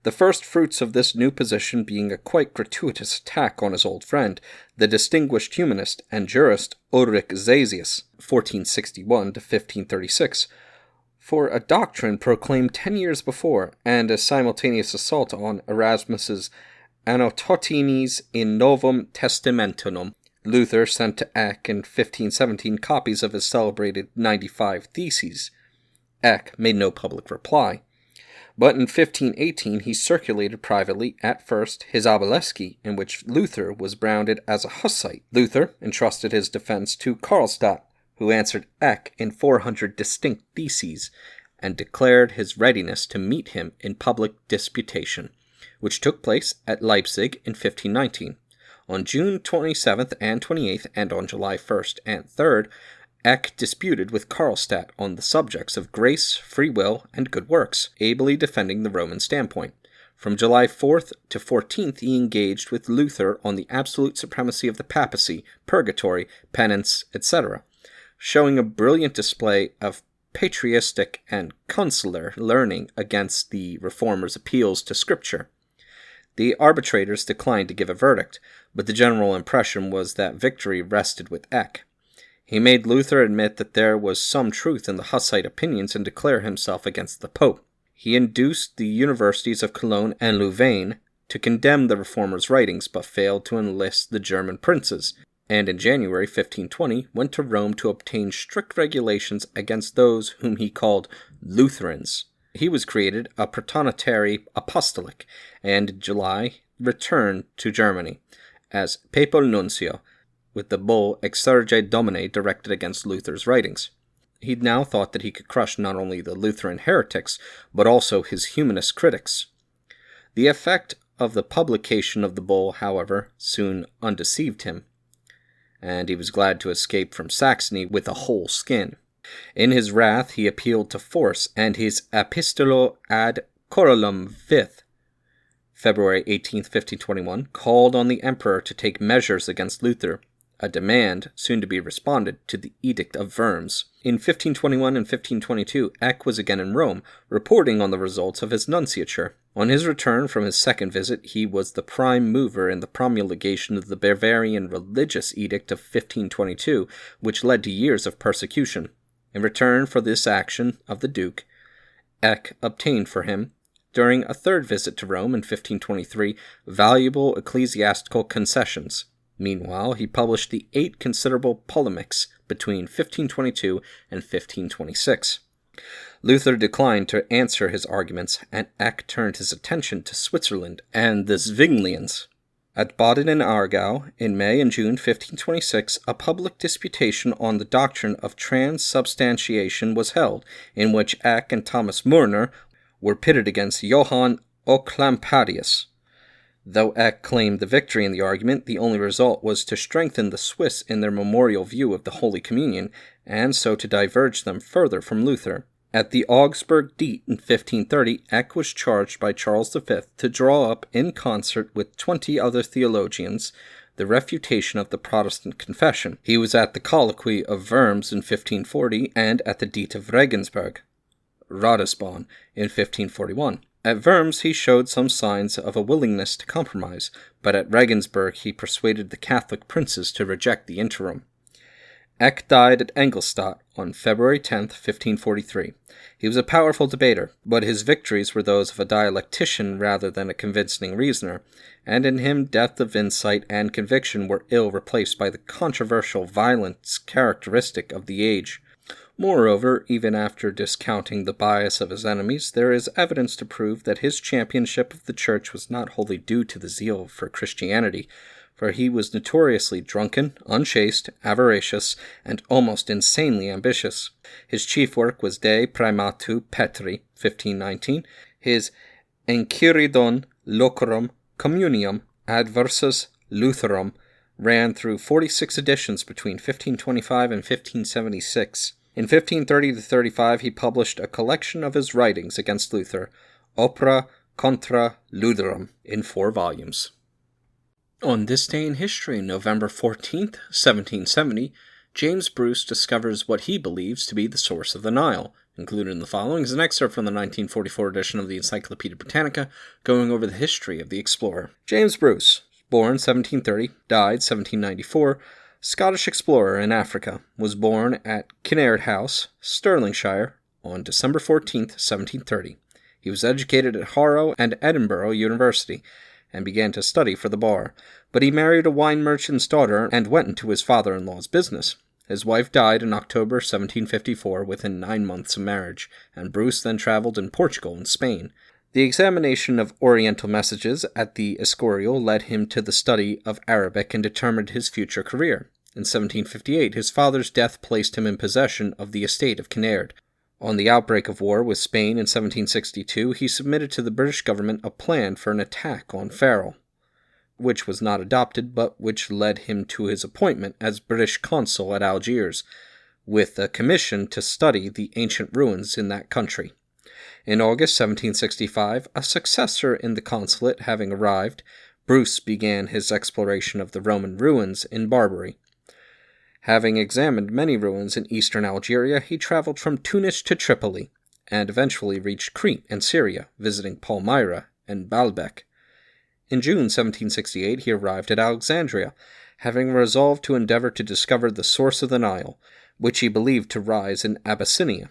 the first fruits of this new position being a quite gratuitous attack on his old friend, the distinguished humanist and jurist Ulrich Zasius, 1461 to 1536, for a doctrine proclaimed 10 years before, and a simultaneous assault on Erasmus's Annotatinis in Novum Testamentum. Luther sent to Eck in 1517 copies of his celebrated 95 Theses. Eck made no public reply. But in 1518 he circulated privately, at first, his Obeliski, in which Luther was branded as a Hussite. Luther entrusted his defense to Karlstadt, who answered Eck in 400 distinct theses, and declared his readiness to meet him in public disputation, which took place at Leipzig in 1519. On June 27th and 28th, and on July 1st and 3rd, Eck disputed with Karlstadt on the subjects of grace, free will, and good works, ably defending the Roman standpoint. From July 4th to 14th he engaged with Luther on the absolute supremacy of the papacy, purgatory, penance, etc., showing a brilliant display of patristic and consular learning against the reformers' appeals to Scripture. The arbitrators declined to give a verdict, but the general impression was that victory rested with Eck. He made Luther admit that there was some truth in the Hussite opinions and declare himself against the Pope. He induced the universities of Cologne and Louvain to condemn the reformers' writings, but failed to enlist the German princes, and in January 1520 went to Rome to obtain strict regulations against those whom he called Lutherans. He was created a Protonotary Apostolic, and in July returned to Germany as Papal Nuncio, with the bull Exsurge Domine directed against Luther's writings. He now thought that he could crush not only the Lutheran heretics, but also his humanist critics. The effect of the publication of the bull, however, soon undeceived him, and he was glad to escape from Saxony with a whole skin. In his wrath he appealed to force, and his Epistolo ad Corolum V, February 18, 1521, called on the emperor to take measures against Luther, a demand soon to be responded to the Edict of Worms. In 1521 and 1522, Eck was again in Rome, reporting on the results of his nunciature. On his return from his second visit, he was the prime mover in the promulgation of the Bavarian Religious Edict of 1522, which led to years of persecution. In return for this action of the Duke, Eck obtained for him, during a third visit to Rome in 1523, valuable ecclesiastical concessions. Meanwhile, he published the 8 considerable polemics between 1522 and 1526. Luther declined to answer his arguments, and Eck turned his attention to Switzerland and the Zwinglians. At Baden and Aargau, in May and June 1526, a public disputation on the doctrine of transubstantiation was held, in which Eck and Thomas Murner were pitted against Johann Oclampadius. Though Eck claimed the victory in the argument, the only result was to strengthen the Swiss in their memorial view of the Holy Communion, and so to diverge them further from Luther. At the Augsburg Diet in 1530, Eck was charged by Charles V to draw up, in concert with 20 other theologians, the refutation of the Protestant confession. He was at the colloquy of Worms in 1540, and at the Diet of Regensburg, Ratisbon, in 1541. At Worms he showed some signs of a willingness to compromise, but at Regensburg he persuaded the Catholic princes to reject the interim. Eck died at Engelstadt on February 10, 1543. He was a powerful debater, but his victories were those of a dialectician rather than a convincing reasoner, and in him depth of insight and conviction were ill replaced by the controversial violence characteristic of the age. Moreover, even after discounting the bias of his enemies, there is evidence to prove that his championship of the Church was not wholly due to the zeal for Christianity, for he was notoriously drunken, unchaste, avaricious, and almost insanely ambitious. His chief work was De Primatu Petri, 1519, his Enchiridion Locorum Communium Adversus Lutherum ran through 46 editions between 1525 and 1576. In 1530-35 he published a collection of his writings against Luther, Opera contra Lutherum, in 4 volumes. On this day in history, November 14th, 1770, James Bruce discovers what he believes to be the source of the Nile. Included in the following is an excerpt from the 1944 edition of the Encyclopedia Britannica, going over the history of the explorer. James Bruce, born 1730, died 1794, Scottish explorer in Africa, was born at Kinnaird House, Stirlingshire, on December 14th, 1730. He was educated at Harrow and Edinburgh University, and began to study for the bar, but he married a wine merchant's daughter and went into his father-in-law's business. His wife died in October 1754 within 9 months of marriage, and Bruce then traveled in Portugal and Spain. The examination of Oriental messages at the Escorial led him to the study of Arabic and determined his future career. In 1758, his father's death placed him in possession of the estate of Kinnaird. On the outbreak of war with Spain in 1762, he submitted to the British government a plan for an attack on Ferrol, which was not adopted, but which led him to his appointment as British consul at Algiers, with a commission to study the ancient ruins in that country. In August 1765, a successor in the consulate having arrived, Bruce began his exploration of the Roman ruins in Barbary. Having examined many ruins in eastern Algeria, he traveled from Tunis to Tripoli, and eventually reached Crete and Syria, visiting Palmyra and Baalbek. In June 1768, he arrived at Alexandria, having resolved to endeavor to discover the source of the Nile, which he believed to rise in Abyssinia.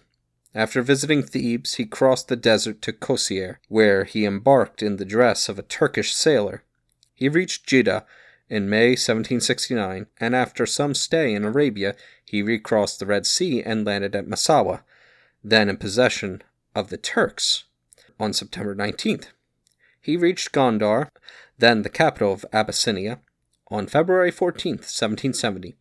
After visiting Thebes, he crossed the desert to Kosseir, where he embarked in the dress of a Turkish sailor. He reached Jeddah in May 1769, and after some stay in Arabia, he recrossed the Red Sea and landed at Massawa, then in possession of the Turks, on September 19th. He reached Gondar, then the capital of Abyssinia, on February 14th, 1770.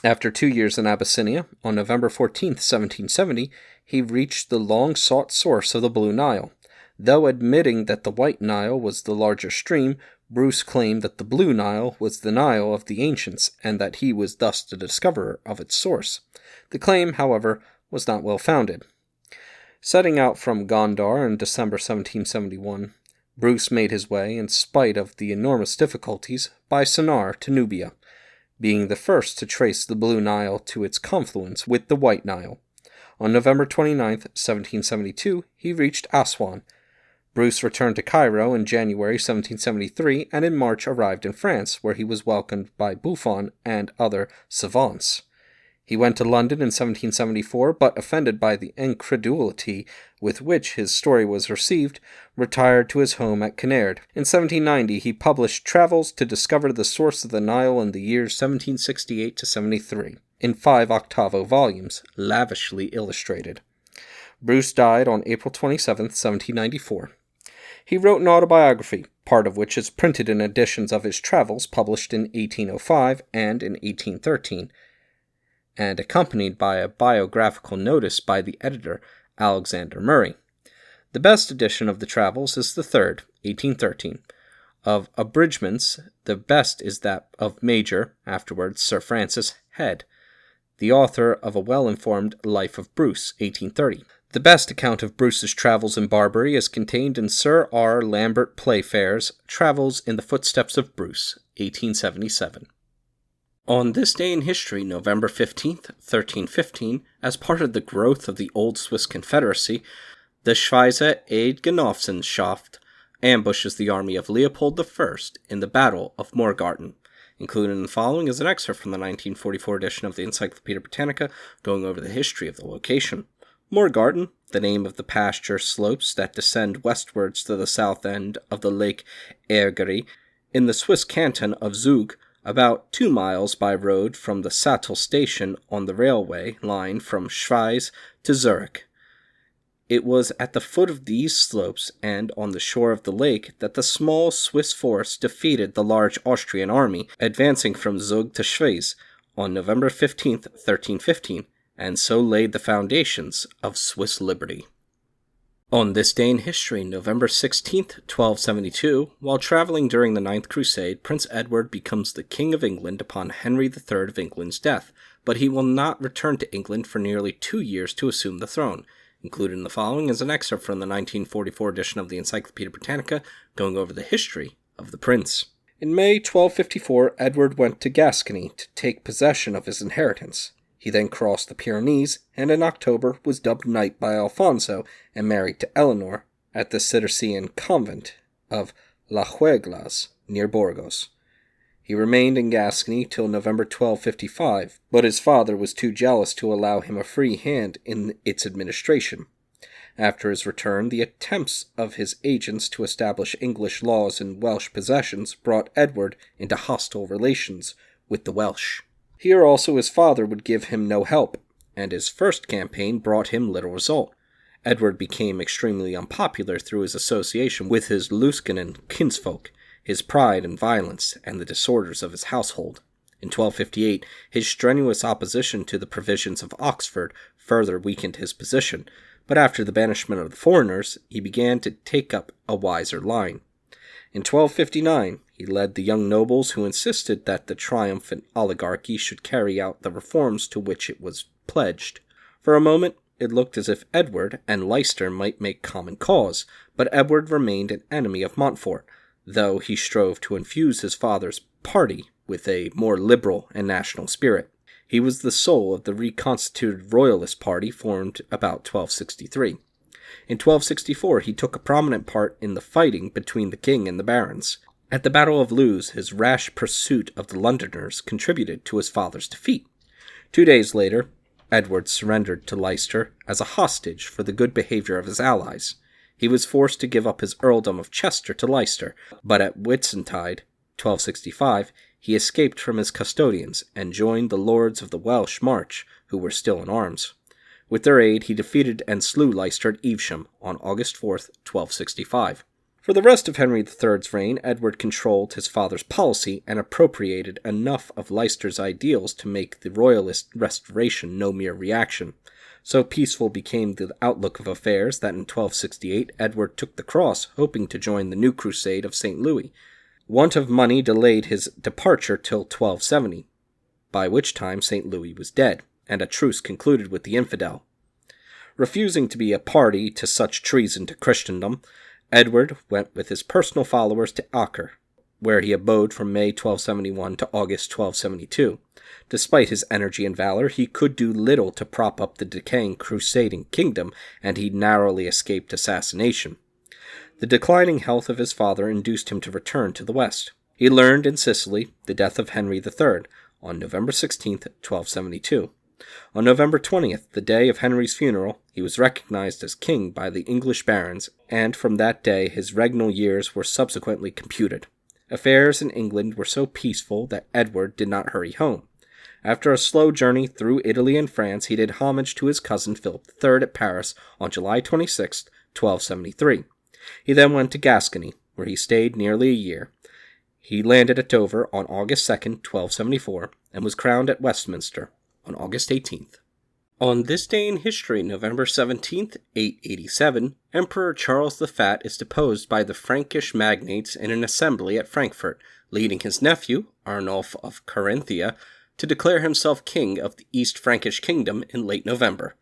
After 2 years in Abyssinia, on November 14th, 1770, he reached the long-sought source of the Blue Nile. Though admitting that the White Nile was the larger stream, Bruce claimed that the Blue Nile was the Nile of the ancients, and that he was thus the discoverer of its source. The claim, however, was not well founded. Setting out from Gondar in December 1771, Bruce made his way, in spite of the enormous difficulties, by Sennaar to Nubia, being the first to trace the Blue Nile to its confluence with the White Nile. On November 29, 1772, he reached Aswan. Bruce returned to Cairo in January 1773, and in March arrived in France, where he was welcomed by Buffon and other savants. He went to London in 1774, but offended by the incredulity with which his story was received, retired to his home at Kinnaird. In 1790, he published Travels to Discover the Source of the Nile in the years 1768 to 73, in 5 octavo volumes, lavishly illustrated. Bruce died on April 27, 1794. He wrote an autobiography, part of which is printed in editions of his travels published in 1805 and in 1813, and accompanied by a biographical notice by the editor, Alexander Murray. The best edition of the travels is the third, 1813. Of abridgments, the best is that of Major, afterwards Sir Francis Head, the author of a well-informed Life of Bruce, 1830. The best account of Bruce's travels in Barbary is contained in Sir R. Lambert Playfair's Travels in the Footsteps of Bruce, 1877. On this day in history, November 15th, 1315, as part of the growth of the old Swiss Confederacy, the Schweizer Eidgenossenschaft ambushes the army of Leopold I in the Battle of Morgarten. Included in the following is an excerpt from the 1944 edition of the Encyclopedia Britannica, going over the history of the location. Morgarten, the name of the pasture slopes that descend westwards to the south end of the Lake Egerry, in the Swiss canton of Zug, about 2 miles by road from the Sattel station on the railway line from Schweiz to Zurich. It was at the foot of these slopes and on the shore of the lake that the small Swiss force defeated the large Austrian army, advancing from Zug to Schweiz on November 15, 1315, and so laid the foundations of Swiss liberty. On this day in history, November 16th, 1272, while traveling during the Ninth Crusade, Prince Edward becomes the King of England upon Henry III of England's death, but he will not return to England for nearly 2 years to assume the throne. Included in the following is an excerpt from the 1944 edition of the Encyclopedia Britannica, going over the history of the prince. In May 1254, Edward went to Gascony to take possession of his inheritance. He then crossed the Pyrenees, and in October was dubbed knight by Alfonso and married to Eleanor at the Cistercian convent of La Hueglas, near Burgos. He remained in Gascony till November 1255, but his father was too jealous to allow him a free hand in its administration. After his return, the attempts of his agents to establish English laws in Welsh possessions brought Edward into hostile relations with the Welsh. Here also his father would give him no help, and his first campaign brought him little result. Edward became extremely unpopular through his association with his Lusignan kinsfolk, his pride and violence, and the disorders of his household. In 1258, his strenuous opposition to the provisions of Oxford further weakened his position, but after the banishment of the foreigners, he began to take up a wiser line. In 1259, he led the young nobles who insisted that the triumphant oligarchy should carry out the reforms to which it was pledged. For a moment, it looked as if Edward and Leicester might make common cause, but Edward remained an enemy of Montfort, though he strove to infuse his father's party with a more liberal and national spirit. He was the soul of the reconstituted Royalist party formed about 1263. In 1264, he took a prominent part in the fighting between the king and the barons. At the Battle of Lewes, his rash pursuit of the Londoners contributed to his father's defeat. 2 days later, Edward surrendered to Leicester as a hostage for the good behavior of his allies. He was forced to give up his earldom of Chester to Leicester, but at Whitsuntide, 1265, he escaped from his custodians and joined the lords of the Welsh March, who were still in arms. With their aid, he defeated and slew Leicester at Evesham on August 4, 1265. For the rest of Henry III's reign, Edward controlled his father's policy and appropriated enough of Leicester's ideals to make the Royalist restoration no mere reaction. So peaceful became the outlook of affairs that in 1268 Edward took the cross, hoping to join the new crusade of St. Louis. Want of money delayed his departure till 1270, by which time St. Louis was dead, and a truce concluded with the infidel. Refusing to be a party to such treason to Christendom, Edward went with his personal followers to Acre, where he abode from May 1271 to August 1272. Despite his energy and valor, he could do little to prop up the decaying crusading kingdom, and he narrowly escaped assassination. The declining health of his father induced him to return to the west. He learned in Sicily the death of Henry III on November 16, 1272. On November 20th, the day of Henry's funeral, he was recognized as king by the English barons, and from that day his regnal years were subsequently computed. Affairs in England were so peaceful that Edward did not hurry home. After a slow journey through Italy and France, he did homage to his cousin Philip III at Paris on July 26, 1273. He then went to Gascony, where he stayed nearly a year. He landed at Dover on August 2, 1274, and was crowned at Westminster on August 18th. On this day in history, November 17th, 887, Emperor Charles the Fat is deposed by the Frankish magnates in an assembly at Frankfurt, leading his nephew, Arnulf of Carinthia, to declare himself king of the East Frankish Kingdom in late November.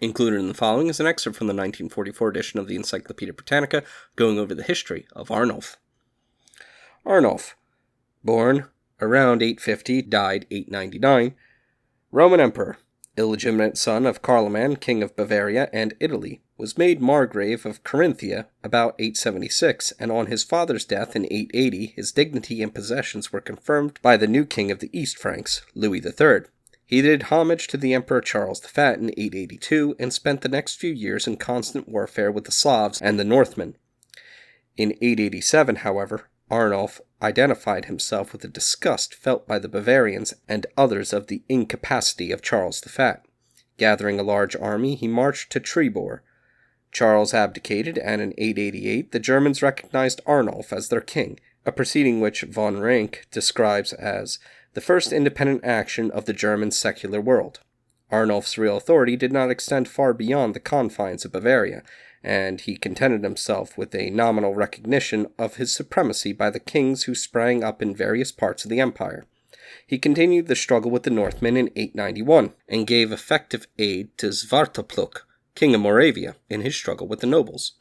Included in the following is an excerpt from the 1944 edition of the Encyclopedia Britannica, going over the history of Arnulf. Arnulf, born around 850, died 899, Roman Emperor, illegitimate son of Carloman, king of Bavaria and Italy, was made Margrave of Carinthia about 876, and on his father's death in 880, his dignity and possessions were confirmed by the new king of the East Franks, Louis III. He did homage to the Emperor Charles the Fat in 882, and spent the next few years in constant warfare with the Slavs and the Northmen. In 887, however, Arnulf identified himself with the disgust felt by the Bavarians and others of the incapacity of Charles the Fat. Gathering a large army, he marched to Trebor. Charles abdicated, and in 888 the Germans recognized Arnulf as their king, a proceeding which von Ranke describes as the first independent action of the German secular world. Arnulf's real authority did not extend far beyond the confines of Bavaria, and he contented himself with a nominal recognition of his supremacy by the kings who sprang up in various parts of the empire. He continued the struggle with the Northmen in 891, and gave effective aid to Svartopluk, king of Moravia, in his struggle with the nobles.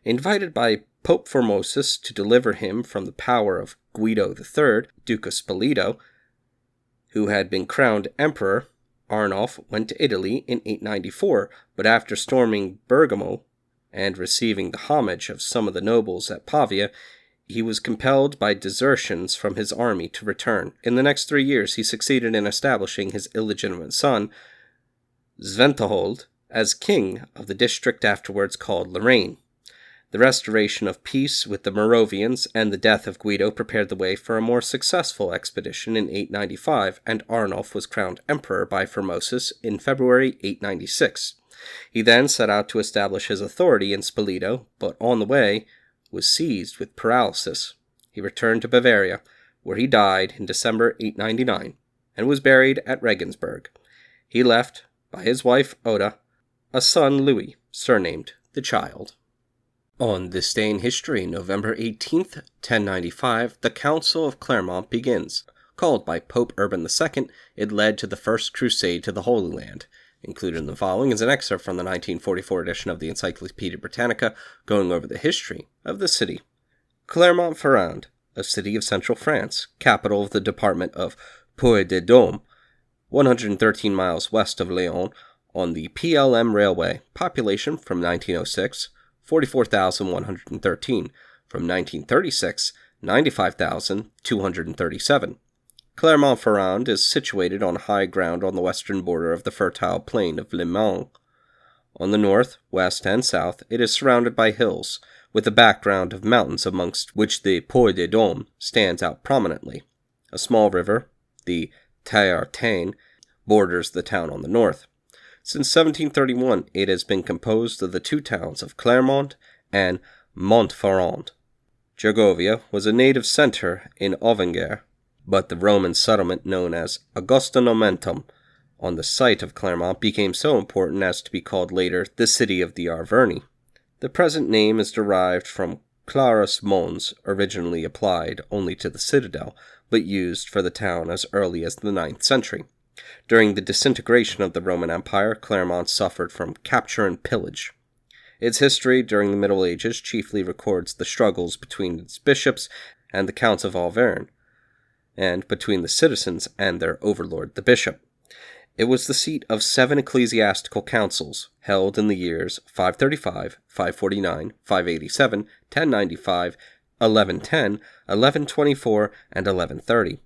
Invited by Pope Formosus to deliver him from the power of Guido III, Duke of Spoleto, who had been crowned emperor, Arnulf went to Italy in 894, but after storming Bergamo and receiving the homage of some of the nobles at Pavia, he was compelled by desertions from his army to return. In the next 3 years, he succeeded in establishing his illegitimate son, Sventihold, as king of the district afterwards called Lorraine. The restoration of peace with the Moravians and the death of Guido prepared the way for a more successful expedition in 895, and Arnulf was crowned emperor by Formosus in February 896. He then set out to establish his authority in Spoleto, but on the way was seized with paralysis. He returned to Bavaria, where he died in December 899, and was buried at Regensburg. He left, by his wife Oda, a son Louis, surnamed the Child. On this day in history, November 18th, 1095, the Council of Clermont begins. Called by Pope Urban II, it led to the First Crusade to the Holy Land. Included in the following is an excerpt from the 1944 edition of the Encyclopaedia Britannica, going over the history of the city. Clermont-Ferrand, a city of central France, capital of the department of Puerto, 113 miles west of Lyon, on the PLM Railway. Population from 1906, 44,113. From 1936, 95,237. Clermont-Ferrand is situated on high ground on the western border of the fertile plain of Le Mans. On the north, west, and south, it is surrounded by hills, with a background of mountains amongst which the Puy de Dôme stands out prominently. A small river, the Tartane, borders the town on the north. Since 1731, it has been composed of the two towns of Clermont and Montferrand. Gergovia was a native center in Auvergne, but the Roman settlement known as Augustonomentum on the site of Clermont became so important as to be called later the city of the Arverni. The present name is derived from Clarus Mons, originally applied only to the citadel, but used for the town as early as the 9th century. During the disintegration of the Roman Empire, Clermont suffered from capture and pillage. Its history during the Middle Ages chiefly records the struggles between its bishops and the counts of Auvergne, and between the citizens and their overlord, the bishop. It was the seat of 7 ecclesiastical councils, held in the years 535, 549, 587, 1095, 1110, 1124, and 1130.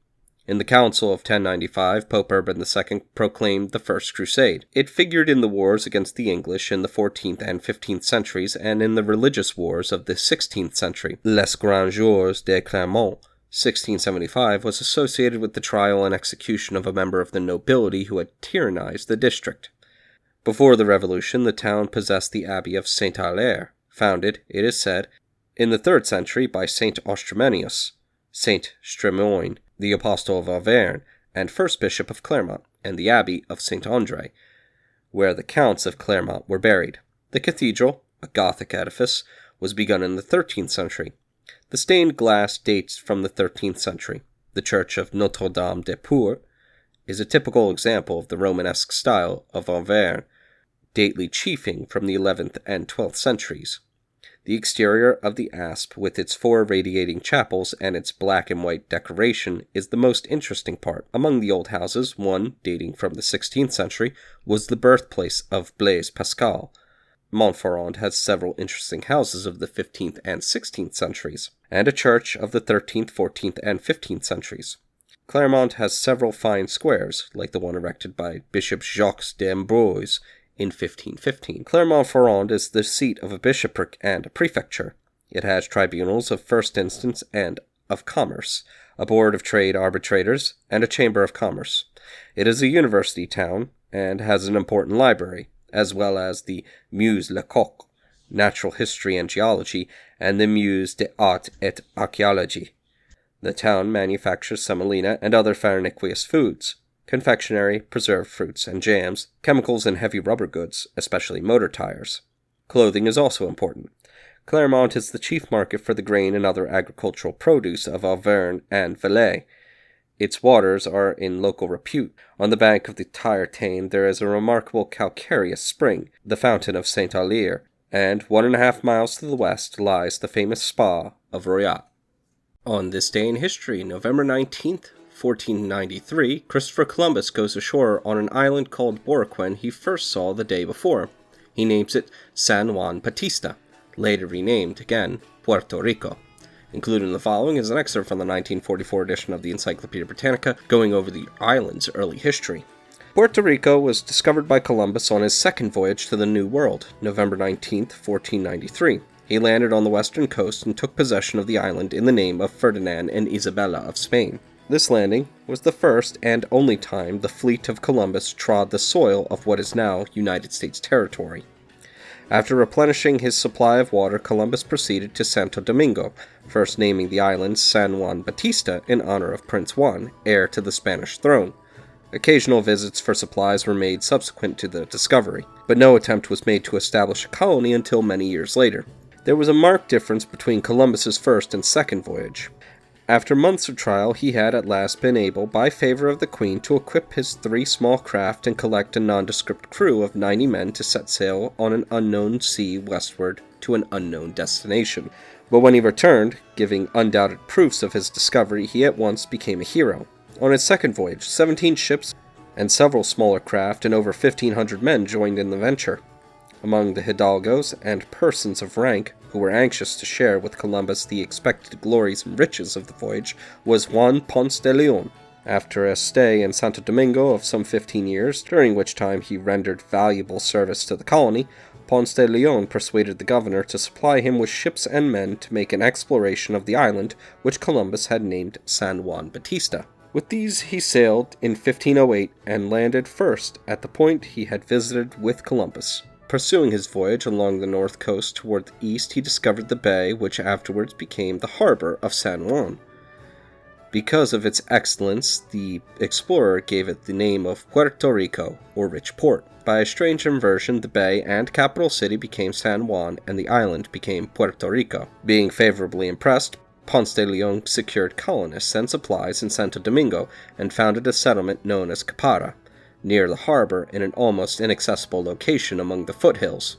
In the Council of 1095, Pope Urban II proclaimed the First Crusade. It figured in the wars against the English in the 14th and 15th centuries, and in the religious wars of the 16th century. Les Grands Jours de Clermont, 1675, was associated with the trial and execution of a member of the nobility who had tyrannized the district. Before the Revolution, the town possessed the Abbey of Saint-Hilaire, founded, it is said, in the 3rd century by Saint Ostromenius, Saint Stremoine, the Apostle of Auvergne, and first Bishop of Clermont, and the Abbey of Saint Andre, where the Counts of Clermont were buried. The cathedral, a Gothic edifice, was begun in the 13th century. The stained glass dates from the 13th century. The church of Notre-Dame-des-Puits is a typical example of the Romanesque style of Auvergne, dately chiefing from the 11th and 12th centuries. The exterior of the apse, with its 4 radiating chapels and its black and white decoration, is the most interesting part. Among the old houses, one, dating from the 16th century, was the birthplace of Blaise Pascal. Montferrand has several interesting houses of the 15th and 16th centuries, and a church of the 13th, 14th, and 15th centuries. Clermont has several fine squares, like the one erected by Bishop Jacques d'Amboise in 1515. Clermont-Ferrand is the seat of a bishopric and a prefecture. It has tribunals of first instance and of commerce, a board of trade arbitrators, and a chamber of commerce. It is a university town, and has an important library, as well as the Musée Lecoq, natural history and geology, and the Musée d'Art et Archéologie. The town manufactures semolina and other farinaceous foods, confectionery, preserved fruits and jams, chemicals and heavy rubber goods, especially motor tires. Clothing is also important. Clermont is the chief market for the grain and other agricultural produce of Auvergne and Valais. Its waters are in local repute. On the bank of the Tyre-Tane there is a remarkable calcareous spring, the Fountain of Saint Alyre, and 1.5 miles to the west lies the famous spa of Royat. On this day in history, November 19th, 1493, Christopher Columbus goes ashore on an island called Boriquén he first saw the day before. He names it San Juan Bautista, later renamed again Puerto Rico. Included in the following is an excerpt from the 1944 edition of the Encyclopedia Britannica going over the island's early history. Puerto Rico was discovered by Columbus on his second voyage to the New World, November 19, 1493. He landed on the western coast and took possession of the island in the name of Ferdinand and Isabella of Spain. This landing was the first and only time the fleet of Columbus trod the soil of what is now United States territory. After replenishing his supply of water, Columbus proceeded to Santo Domingo, first naming the island San Juan Bautista in honor of Prince Juan, heir to the Spanish throne. Occasional visits for supplies were made subsequent to the discovery, but no attempt was made to establish a colony until many years later. There was a marked difference between Columbus's first and second voyage. After months of trial, he had at last been able, by favor of the Queen, to equip his 3 small craft and collect a nondescript crew of 90 men to set sail on an unknown sea westward to an unknown destination. But when he returned, giving undoubted proofs of his discovery, he at once became a hero. On his second voyage, 17 ships and several smaller craft and over 1,500 men joined in the venture. Among the hidalgos and persons of rank who were anxious to share with Columbus the expected glories and riches of the voyage was Juan Ponce de Leon. After a stay in Santo Domingo of some 15 years, during which time he rendered valuable service to the colony, Ponce de Leon persuaded the governor to supply him with ships and men to make an exploration of the island, which Columbus had named San Juan Bautista. With these he sailed in 1508 and landed first at the point he had visited with Columbus. Pursuing his voyage along the north coast toward the east, he discovered the bay which afterwards became the harbor of San Juan. Because of its excellence, the explorer gave it the name of Puerto Rico, or Rich Port. By a strange inversion, the bay and capital city became San Juan, and the island became Puerto Rico. Being favorably impressed, Ponce de Leon secured colonists and supplies in Santo Domingo and founded a settlement known as Capara, near the harbor in an almost inaccessible location among the foothills.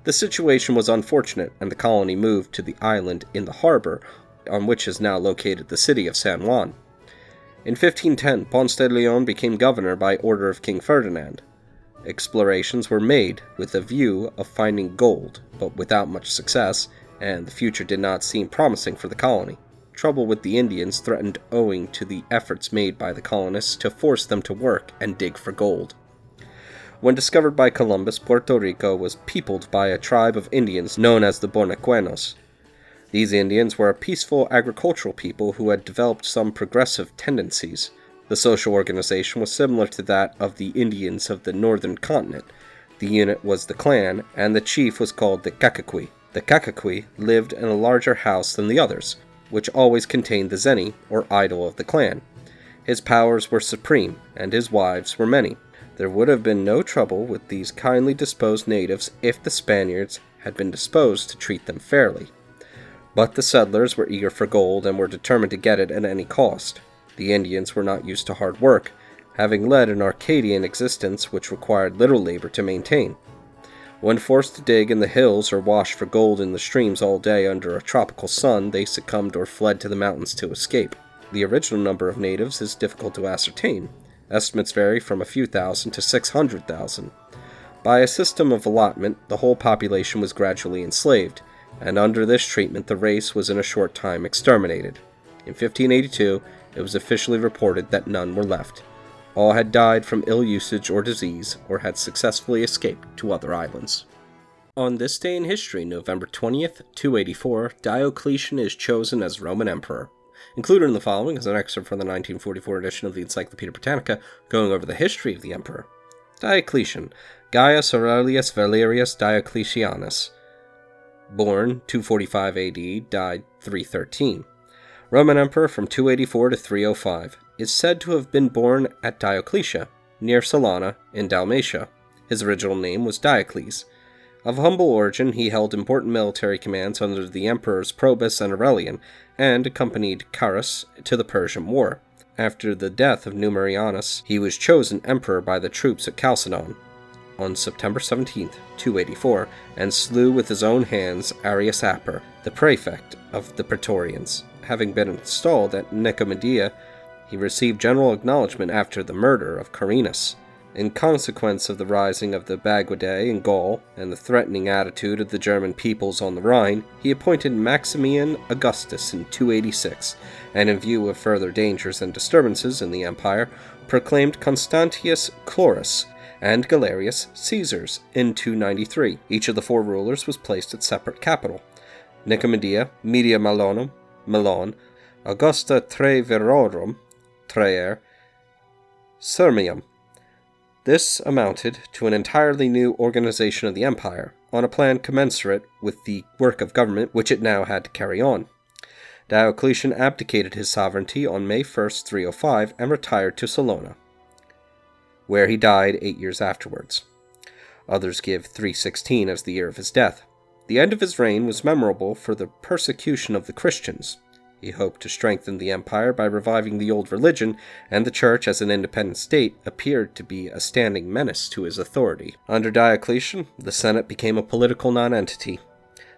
The situation was unfortunate, and the colony moved to the island in the harbor, on which is now located the city of San Juan. In 1510, Ponce de Leon became governor by order of King Ferdinand. Explorations were made with a view of finding gold, but without much success, and the future did not seem promising for the colony. Trouble with the Indians threatened owing to the efforts made by the colonists to force them to work and dig for gold. When discovered by Columbus, Puerto Rico was peopled by a tribe of Indians known as the Bonecuenos. These Indians were a peaceful agricultural people who had developed some progressive tendencies. The social organization was similar to that of the Indians of the northern continent. The unit was the clan, and the chief was called the Cacique. The Cacique lived in a larger house than the others, which always contained the zeni, or idol of the clan. His powers were supreme, and his wives were many. There would have been no trouble with these kindly disposed natives if the Spaniards had been disposed to treat them fairly. But the settlers were eager for gold and were determined to get it at any cost. The Indians were not used to hard work, having led an Arcadian existence which required little labor to maintain. When forced to dig in the hills or wash for gold in the streams all day under a tropical sun, they succumbed or fled to the mountains to escape. The original number of natives is difficult to ascertain. Estimates vary from a few thousand to 600,000. By a system of allotment, the whole population was gradually enslaved, and under this treatment the race was in a short time exterminated. In 1582, it was officially reported that none were left. All had died from ill usage or disease, or had successfully escaped to other islands. On this day in history, November 20th, 284, Diocletian is chosen as Roman Emperor. Included in the following is an excerpt from the 1944 edition of the Encyclopedia Britannica, going over the history of the emperor. Diocletian, Gaius Aurelius Valerius Diocletianus, born 245 AD, died 313. Roman Emperor from 284 to 305, is said to have been born at Diocletia, near Salona, in Dalmatia. His original name was Diocles. Of humble origin, he held important military commands under the emperors Probus and Aurelian, and accompanied Carus to the Persian War. After the death of Numerianus, he was chosen emperor by the troops at Chalcedon on September 17, 284, and slew with his own hands Arrius Aper, the prefect of the Praetorians. Having been installed at Nicomedia, he received general acknowledgment after the murder of Carinus. In consequence of the rising of the Bagaudae in Gaul and the threatening attitude of the German peoples on the Rhine, he appointed Maximian Augustus in 286, and in view of further dangers and disturbances in the empire, proclaimed Constantius Chlorus and Galerius Caesars in 293. Each of the four rulers was placed at separate capital: Nicomedia, Media Malonum, Milan, Augusta Treverorum, Trier, Sirmium. This amounted to an entirely new organization of the empire, on a plan commensurate with the work of government which it now had to carry on. Diocletian abdicated his sovereignty on May 1, 305, and retired to Salona, where he died 8 years afterwards. Others give 316 as the year of his death. The end of his reign was memorable for the persecution of the Christians. He hoped to strengthen the empire by reviving the old religion, and the church as an independent state appeared to be a standing menace to his authority. Under Diocletian, the Senate became a political nonentity.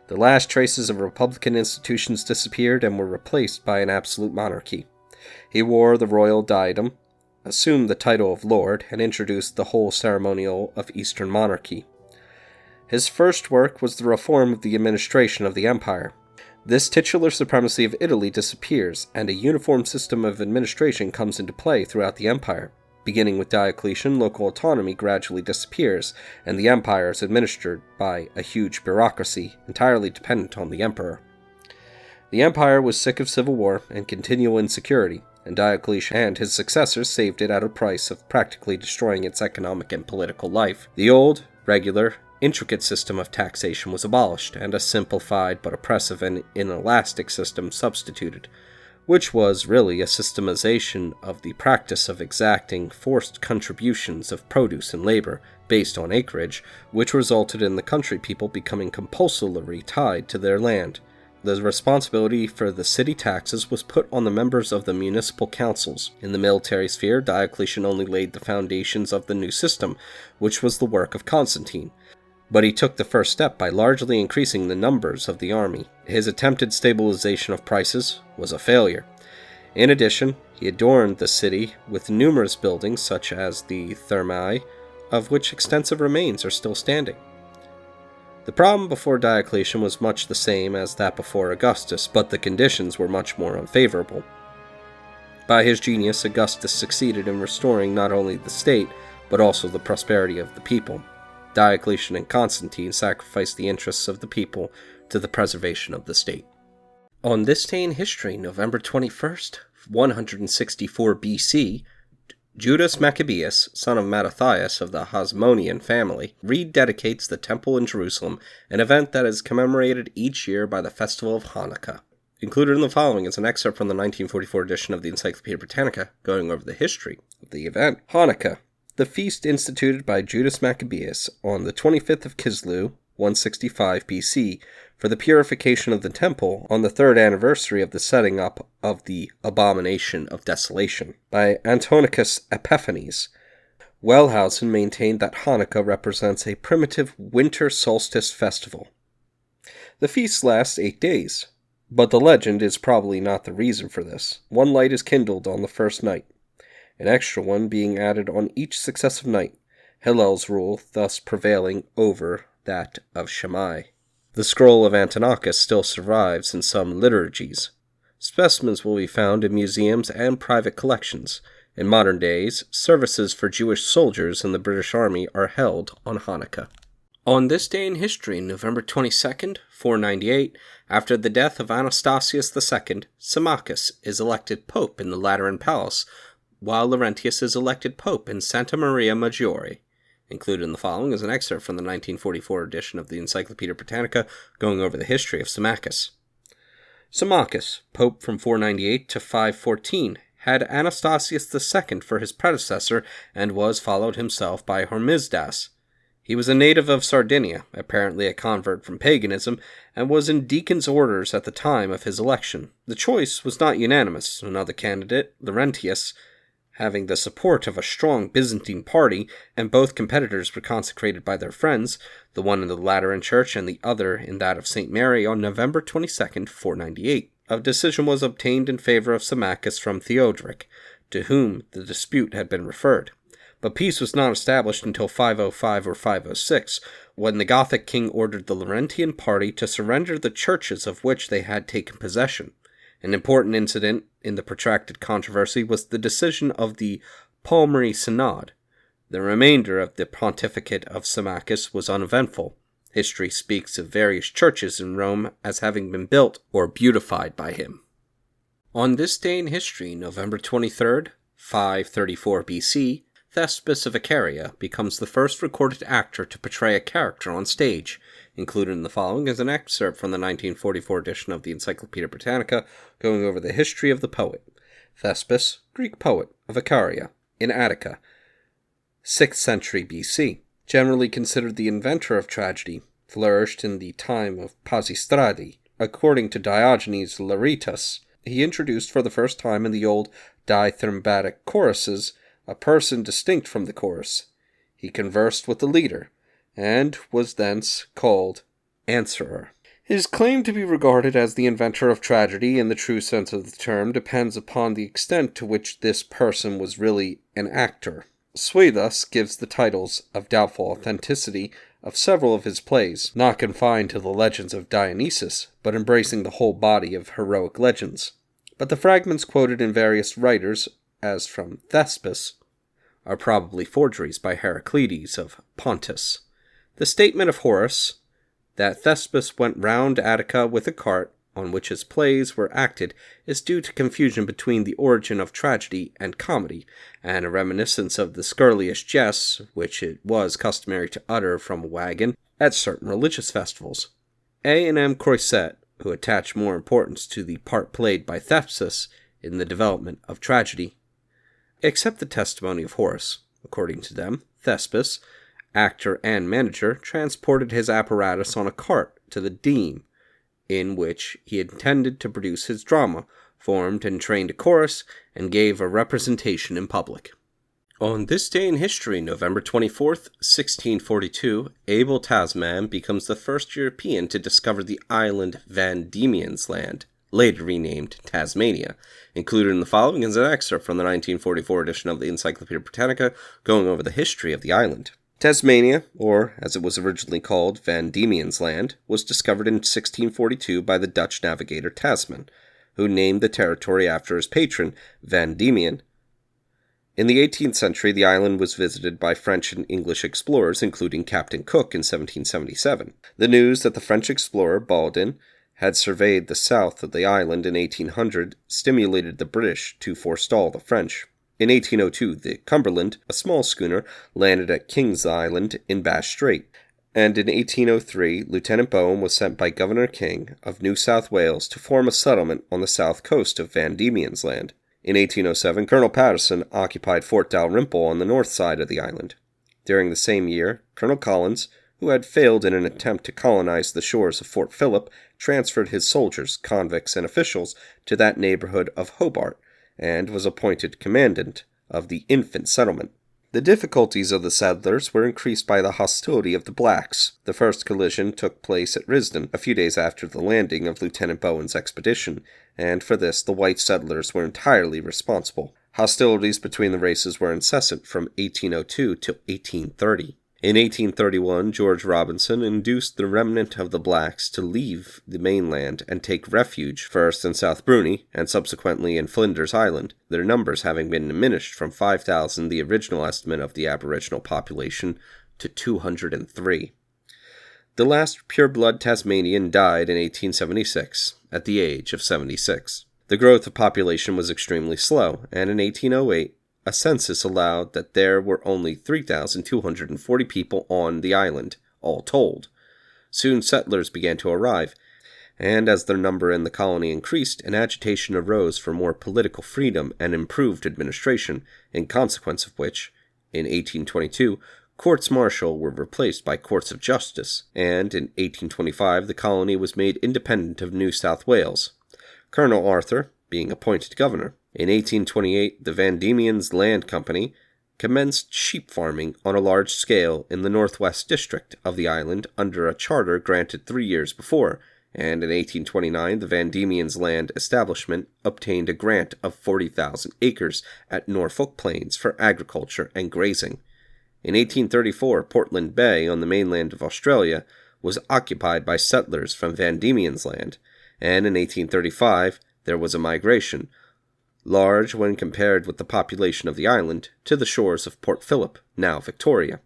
The last traces of republican institutions disappeared and were replaced by an absolute monarchy. He wore the royal diadem, assumed the title of Lord, and introduced the whole ceremonial of Eastern monarchy. His first work was the reform of the administration of the empire. This titular supremacy of Italy disappears, and a uniform system of administration comes into play throughout the empire. Beginning with Diocletian, local autonomy gradually disappears, and the empire is administered by a huge bureaucracy, entirely dependent on the emperor. The empire was sick of civil war and continual insecurity, and Diocletian and his successors saved it at a price of practically destroying its economic and political life. The old, regular, intricate system of taxation was abolished, and a simplified but oppressive and inelastic system substituted, which was really a systemization of the practice of exacting forced contributions of produce and labor based on acreage, which resulted in the country people becoming compulsorily tied to their land. The responsibility for the city taxes was put on the members of the municipal councils. In the military sphere, Diocletian only laid the foundations of the new system, which was the work of Constantine. But he took the first step by largely increasing the numbers of the army. His attempted stabilization of prices was a failure. In addition, he adorned the city with numerous buildings such as the Thermae, of which extensive remains are still standing. The problem before Diocletian was much the same as that before Augustus, but the conditions were much more unfavorable. By his genius, Augustus succeeded in restoring not only the state, but also the prosperity of the people. Diocletian and Constantine sacrificed the interests of the people to the preservation of the state. On this day in history, November 21st, 164 BC, Judas Maccabeus, son of Mattathias of the Hasmonean family, rededicates the temple in Jerusalem, an event that is commemorated each year by the festival of Hanukkah. Included in the following is an excerpt from the 1944 edition of the Encyclopedia Britannica, going over the history of the event. Hanukkah. The feast instituted by Judas Maccabeus on the 25th of Kislew, 165 BC, for the purification of the temple on the third anniversary of the setting up of the Abomination of Desolation, by Antonicus Epiphanes. Wellhausen maintained that Hanukkah represents a primitive winter solstice festival. The feast lasts 8 days, but the legend is probably not the reason for this. One light is kindled on the first night, an extra one being added on each successive night, Hillel's rule thus prevailing over that of Shammai. The scroll of Antiochus still survives in some liturgies. Specimens will be found in museums and private collections. In modern days, services for Jewish soldiers in the British Army are held on Hanukkah. On this day in history, November 22nd, 498, after the death of Anastasius II, Symmachus is elected pope in the Lateran Palace, while Laurentius is elected pope in Santa Maria Maggiore. Included in the following is an excerpt from the 1944 edition of the Encyclopedia Britannica, going over the history of Symmachus. Symmachus, pope from 498 to 514, had Anastasius II for his predecessor and was followed himself by Hormisdas. He was a native of Sardinia, apparently a convert from paganism, and was in deacon's orders at the time of his election. The choice was not unanimous. Another candidate, Laurentius, having the support of a strong Byzantine party, and both competitors were consecrated by their friends, the one in the Lateran Church and the other in that of St. Mary, on November 22nd, 498. A decision was obtained in favor of Symmachus from Theodoric, to whom the dispute had been referred. But peace was not established until 505 or 506, when the Gothic king ordered the Laurentian party to surrender the churches of which they had taken possession. An important incident in the protracted controversy was the decision of the Palmary Synod. The remainder of the pontificate of Symmachus was uneventful. History speaks of various churches in Rome as having been built or beautified by him. On this day in history, November 23rd, 534 BC, Thespis of Icaria becomes the first recorded actor to portray a character on stage. Included in the following is an excerpt from the 1944 edition of the Encyclopaedia Britannica, going over the history of the poet. Thespis, Greek poet of Icaria, in Attica, 6th century BC. Generally considered the inventor of tragedy, flourished in the time of Pisistrati. According to Diogenes Laertius, he introduced for the first time in the old dithyrambic choruses a person distinct from the chorus. He conversed with the leader, and was thence called answerer. His claim to be regarded as the inventor of tragedy in the true sense of the term depends upon the extent to which this person was really an actor. Suedas gives the titles of doubtful authenticity of several of his plays, not confined to the legends of Dionysus, but embracing the whole body of heroic legends. But the fragments quoted in various writers, as from Thespis, are probably forgeries by Heraclides of Pontus. The statement of Horace, that Thespis went round Attica with a cart on which his plays were acted, is due to confusion between the origin of tragedy and comedy, and a reminiscence of the scurrilous jests which it was customary to utter from a wagon at certain religious festivals. A. and M. Croisset, who attach more importance to the part played by Thespis in the development of tragedy, accept the testimony of Horace. According to them, Thespis, actor and manager, transported his apparatus on a cart to the deme in which he intended to produce his drama, formed and trained a chorus, and gave a representation in public. On this day in history, November 24th, 1642, Abel Tasman becomes the first European to discover the island Van Diemen's Land, later renamed Tasmania. Included in the following is an excerpt from the 1944 edition of the Encyclopaedia Britannica, going over the history of the island. Tasmania, or as it was originally called, Van Diemen's Land, was discovered in 1642 by the Dutch navigator Tasman, who named the territory after his patron, Van Diemen. In the 18th century, the island was visited by French and English explorers, including Captain Cook in 1777. The news that the French explorer, Baudin, had surveyed the south of the island in 1800 stimulated the British to forestall the French. In 1802, the Cumberland, a small schooner, landed at King's Island in Bass Strait, and in 1803, Lieutenant Bowen was sent by Governor King of New South Wales to form a settlement on the south coast of Van Diemen's Land. In 1807, Colonel Patterson occupied Fort Dalrymple on the north side of the island. During the same year, Colonel Collins, who had failed in an attempt to colonize the shores of Fort Phillip, transferred his soldiers, convicts, and officials to that neighborhood of Hobart, and was appointed commandant of the infant settlement. The difficulties of the settlers were increased by the hostility of the blacks. The first collision took place at Risdon, a few days after the landing of Lieutenant Bowen's expedition, and for this the white settlers were entirely responsible. Hostilities between the races were incessant from 1802 to 1830. In 1831, George Robinson induced the remnant of the blacks to leave the mainland and take refuge first in South Bruni and subsequently in Flinders Island, their numbers having been diminished from 5,000, the original estimate of the aboriginal population, to 203. The last pure-blood Tasmanian died in 1876, at the age of 76. The growth of population was extremely slow, and in 1808, a census allowed that there were only 3,240 people on the island, all told. Soon settlers began to arrive, and as their number in the colony increased, an agitation arose for more political freedom and improved administration, in consequence of which, in 1822, courts-martial were replaced by courts of justice, and in 1825 the colony was made independent of New South Wales, Colonel Arthur being appointed governor. In 1828, the Van Diemen's Land Company commenced sheep farming on a large scale in the northwest district of the island under a charter granted 3 years before, and in 1829 the Van Diemen's Land establishment obtained a grant of 40,000 acres at Norfolk Plains for agriculture and grazing. In 1834, Portland Bay on the mainland of Australia was occupied by settlers from Van Diemen's Land, and in 1835 there was a migration, large when compared with the population of the island, to the shores of Port Phillip, now Victoria.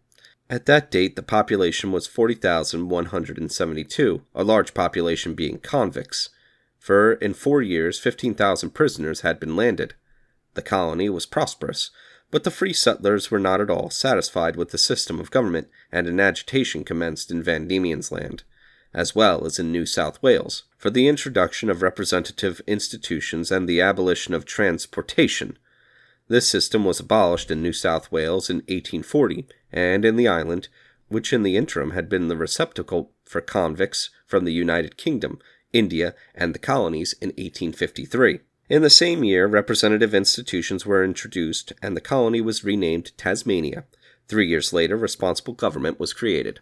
At that date the population was 40,172, a large population being convicts, for in 4 years 15,000 prisoners had been landed. The colony was prosperous, but the free settlers were not at all satisfied with the system of government, and an agitation commenced in Van Diemen's Land, as well as in New South Wales, for the introduction of representative institutions and the abolition of transportation. This system was abolished in New South Wales in 1840, and in the island, which in the interim had been the receptacle for convicts from the United Kingdom, India, and the colonies, in 1853. In the same year, representative institutions were introduced, and the colony was renamed Tasmania. 3 years later, responsible government was created.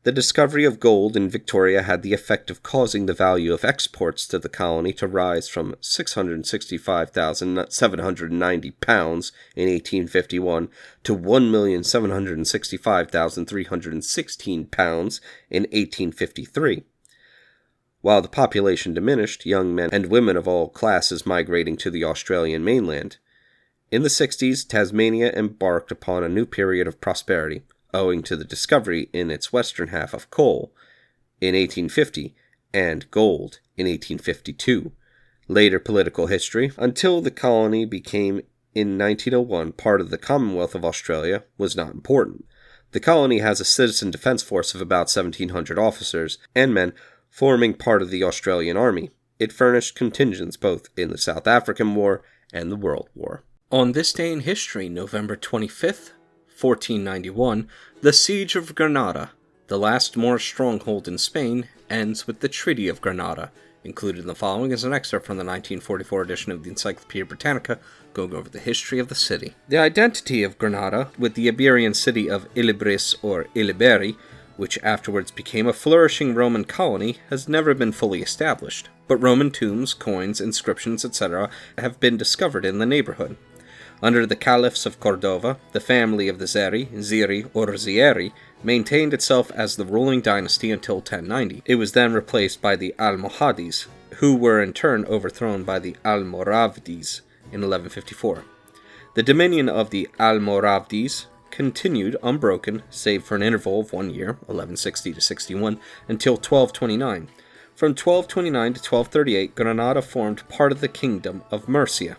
The discovery of gold in Victoria had the effect of causing the value of exports to the colony to rise from £665,790 in 1851 to £1,765,316 in 1853. While the population diminished, young men and women of all classes migrating to the Australian mainland. In the 60s, Tasmania embarked upon a new period of prosperity, owing to the discovery in its western half of coal in 1850 and gold in 1852. Later political history, until the colony became in 1901 part of the Commonwealth of Australia, was not important. The colony has a citizen defence force of about 1,700 officers and men forming part of the Australian Army. It furnished contingents both in the South African War and the World War. On this day in history, November 25th, 1491, the Siege of Granada, the last Moorish stronghold in Spain, ends with the Treaty of Granada. Included in the following is an excerpt from the 1944 edition of the Encyclopaedia Britannica, going over the history of the city. The identity of Granada, with the Iberian city of Ilibris or Iliberi, which afterwards became a flourishing Roman colony, has never been fully established, but Roman tombs, coins, inscriptions, etc. have been discovered in the neighborhood. Under the Caliphs of Cordova, the family of the Ziri or Zieri, maintained itself as the ruling dynasty until 1090. It was then replaced by the Almohades, who were in turn overthrown by the Almoravides in 1154. The dominion of the Almoravides continued unbroken, save for an interval of 1 year, 1160 to 61, until 1229. From 1229 to 1238, Granada formed part of the Kingdom of Murcia.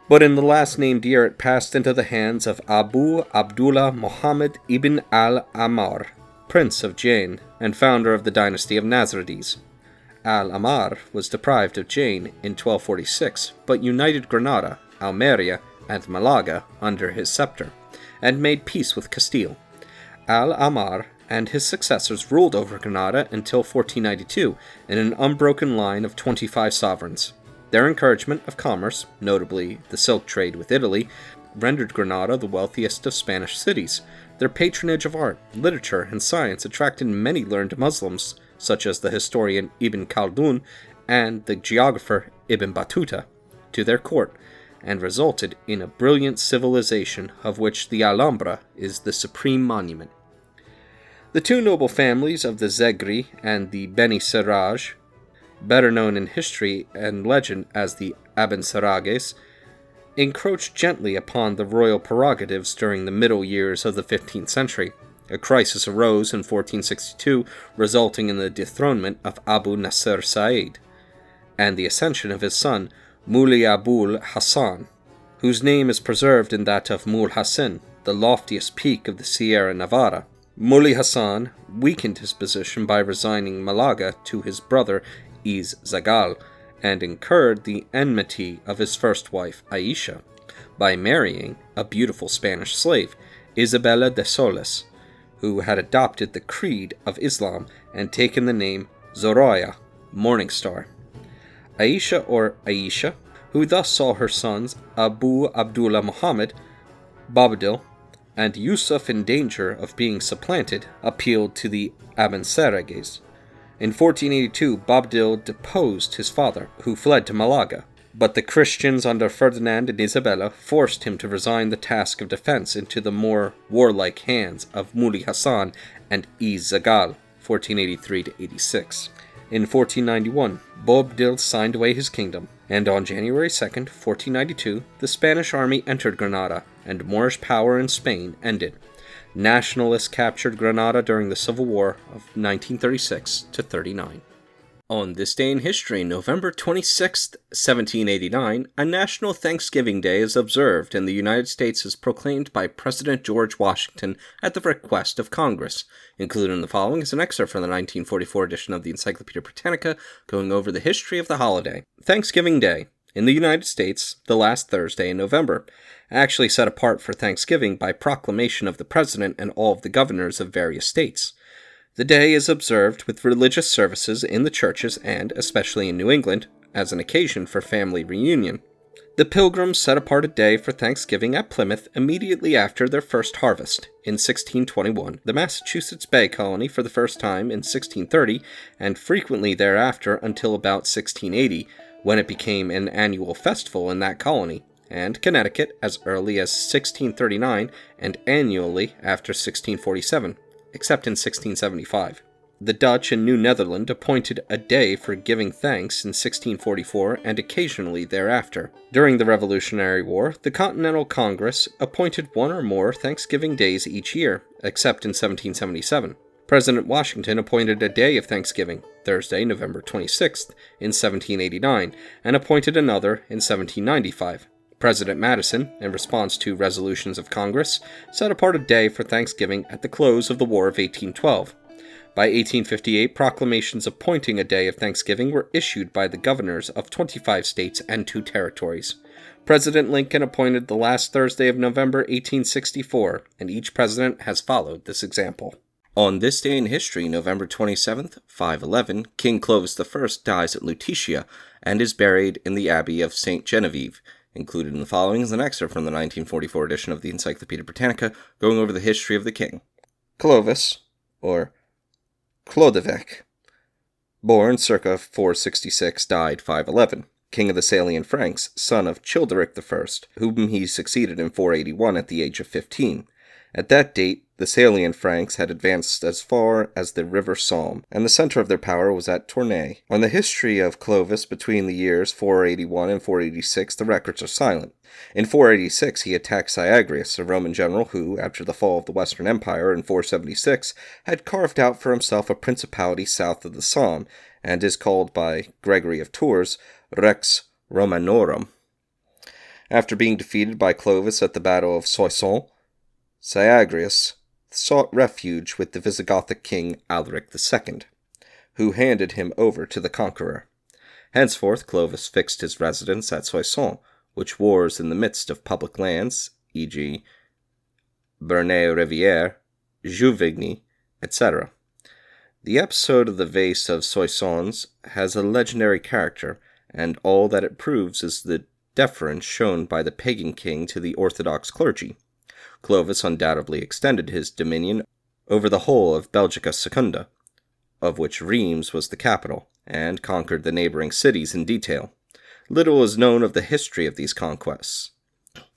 But in the last named year it passed into the hands of Abu Abdullah Muhammad ibn al-Amar, Prince of Jain, and founder of the dynasty of Nasrides. Al-Amar was deprived of Jain in 1246, but united Granada, Almeria, and Malaga under his scepter, and made peace with Castile. Al-Amar and his successors ruled over Granada until 1492 in an unbroken line of 25 sovereigns. Their encouragement of commerce, notably the silk trade with Italy, rendered Granada the wealthiest of Spanish cities. Their patronage of art, literature, and science attracted many learned Muslims, such as the historian Ibn Khaldun and the geographer Ibn Battuta, to their court, and resulted in a brilliant civilization of which the Alhambra is the supreme monument. The two noble families of the Zegri and the Beni Serraj, better known in history and legend as the Abencerrages, encroached gently upon the royal prerogatives during the middle years of the 15th century. A crisis arose in 1462, resulting in the dethronement of Abu Nasser Said, and the ascension of his son, Muli Abul Hassan, whose name is preserved in that of Mul Hassan, the loftiest peak of the Sierra Nevada. Muli Hassan weakened his position by resigning Malaga to his brother Is Zagal, and incurred the enmity of his first wife, Aisha, by marrying a beautiful Spanish slave, Isabella de Solis, who had adopted the creed of Islam and taken the name Zoraya, Morning Star. Aisha or Aisha, who thus saw her sons Abu Abdullah Muhammad, Babadil, and Yusuf in danger of being supplanted, appealed to the Abencerrages. In 1482, Babadil deposed his father, who fled to Malaga, but the Christians under Ferdinand and Isabella forced him to resign the task of defense into the more warlike hands of Muli Hassan and Is Zagal, 1483-86. In 1491, Boabdil signed away his kingdom, and on January 2, 1492, the Spanish army entered Granada, and Moorish power in Spain ended. Nationalists captured Granada during the Civil War of 1936-39. On this day in history, November 26, 1789, a National Thanksgiving Day is observed in the United States as proclaimed by President George Washington at the request of Congress. Included in the following is an excerpt from the 1944 edition of the Encyclopedia Britannica going over the history of the holiday. Thanksgiving Day, in the United States, the last Thursday in November, actually set apart for Thanksgiving by proclamation of the President and all of the governors of various states. The day is observed with religious services in the churches and, especially in New England, as an occasion for family reunion. The Pilgrims set apart a day for Thanksgiving at Plymouth immediately after their first harvest, in 1621, the Massachusetts Bay Colony for the first time in 1630, and frequently thereafter until about 1680, when it became an annual festival in that colony, and Connecticut as early as 1639 and annually after 1647. Except in 1675. The Dutch in New Netherland appointed a day for giving thanks in 1644 and occasionally thereafter. During the Revolutionary War, the Continental Congress appointed one or more Thanksgiving days each year, except in 1777. President Washington appointed a day of Thanksgiving, Thursday, November 26th, in 1789, and appointed another in 1795. President Madison, in response to resolutions of Congress, set apart a day for Thanksgiving at the close of the War of 1812. By 1858, proclamations appointing a day of Thanksgiving were issued by the governors of 25 states and 2 territories. President Lincoln appointed the last Thursday of November 1864, and each president has followed this example. On this day in history, November 27th, 511, King Clovis I dies at Lutetia and is buried in the Abbey of St. Genevieve. Included in the following is an excerpt from the 1944 edition of the Encyclopedia Britannica going over the history of the king. Clovis, or Clodevec, born circa 466, died 511, king of the Salian Franks, son of Childeric I, whom he succeeded in 481 at the age of 15. At that date, the Salian Franks had advanced as far as the river Somme, and the center of their power was at Tournai. On the history of Clovis between the years 481 and 486, the records are silent. In 486, he attacked Syagrius, a Roman general who, after the fall of the Western Empire in 476, had carved out for himself a principality south of the Somme, and is called by Gregory of Tours Rex Romanorum. After being defeated by Clovis at the Battle of Soissons, Syagrius sought refuge with the Visigothic king Alaric II, who handed him over to the conqueror. Henceforth Clovis fixed his residence at Soissons, which wars in the midst of public lands, e.g. Bernay-Rivière, Juvigny, etc. The episode of the vase of Soissons has a legendary character, and all that it proves is the deference shown by the pagan king to the Orthodox clergy. Clovis undoubtedly extended his dominion over the whole of Belgica Secunda, of which Reims was the capital, and conquered the neighboring cities in detail. Little is known of the history of these conquests.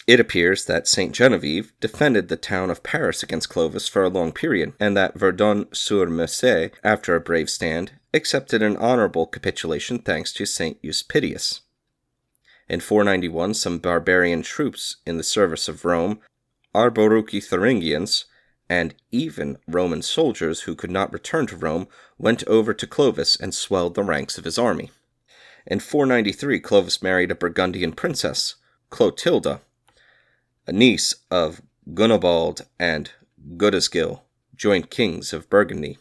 It appears that St. Genevieve defended the town of Paris against Clovis for a long period, and that Verdun-sur-Meurthe, after a brave stand, accepted an honorable capitulation thanks to St. Euspidius. In 491, some barbarian troops in the service of Rome, Arboruci Thuringians, and even Roman soldiers who could not return to Rome, went over to Clovis and swelled the ranks of his army. In 493, Clovis married a Burgundian princess, Clotilda, a niece of Gunibald and Godesgil, joint kings of Burgundy.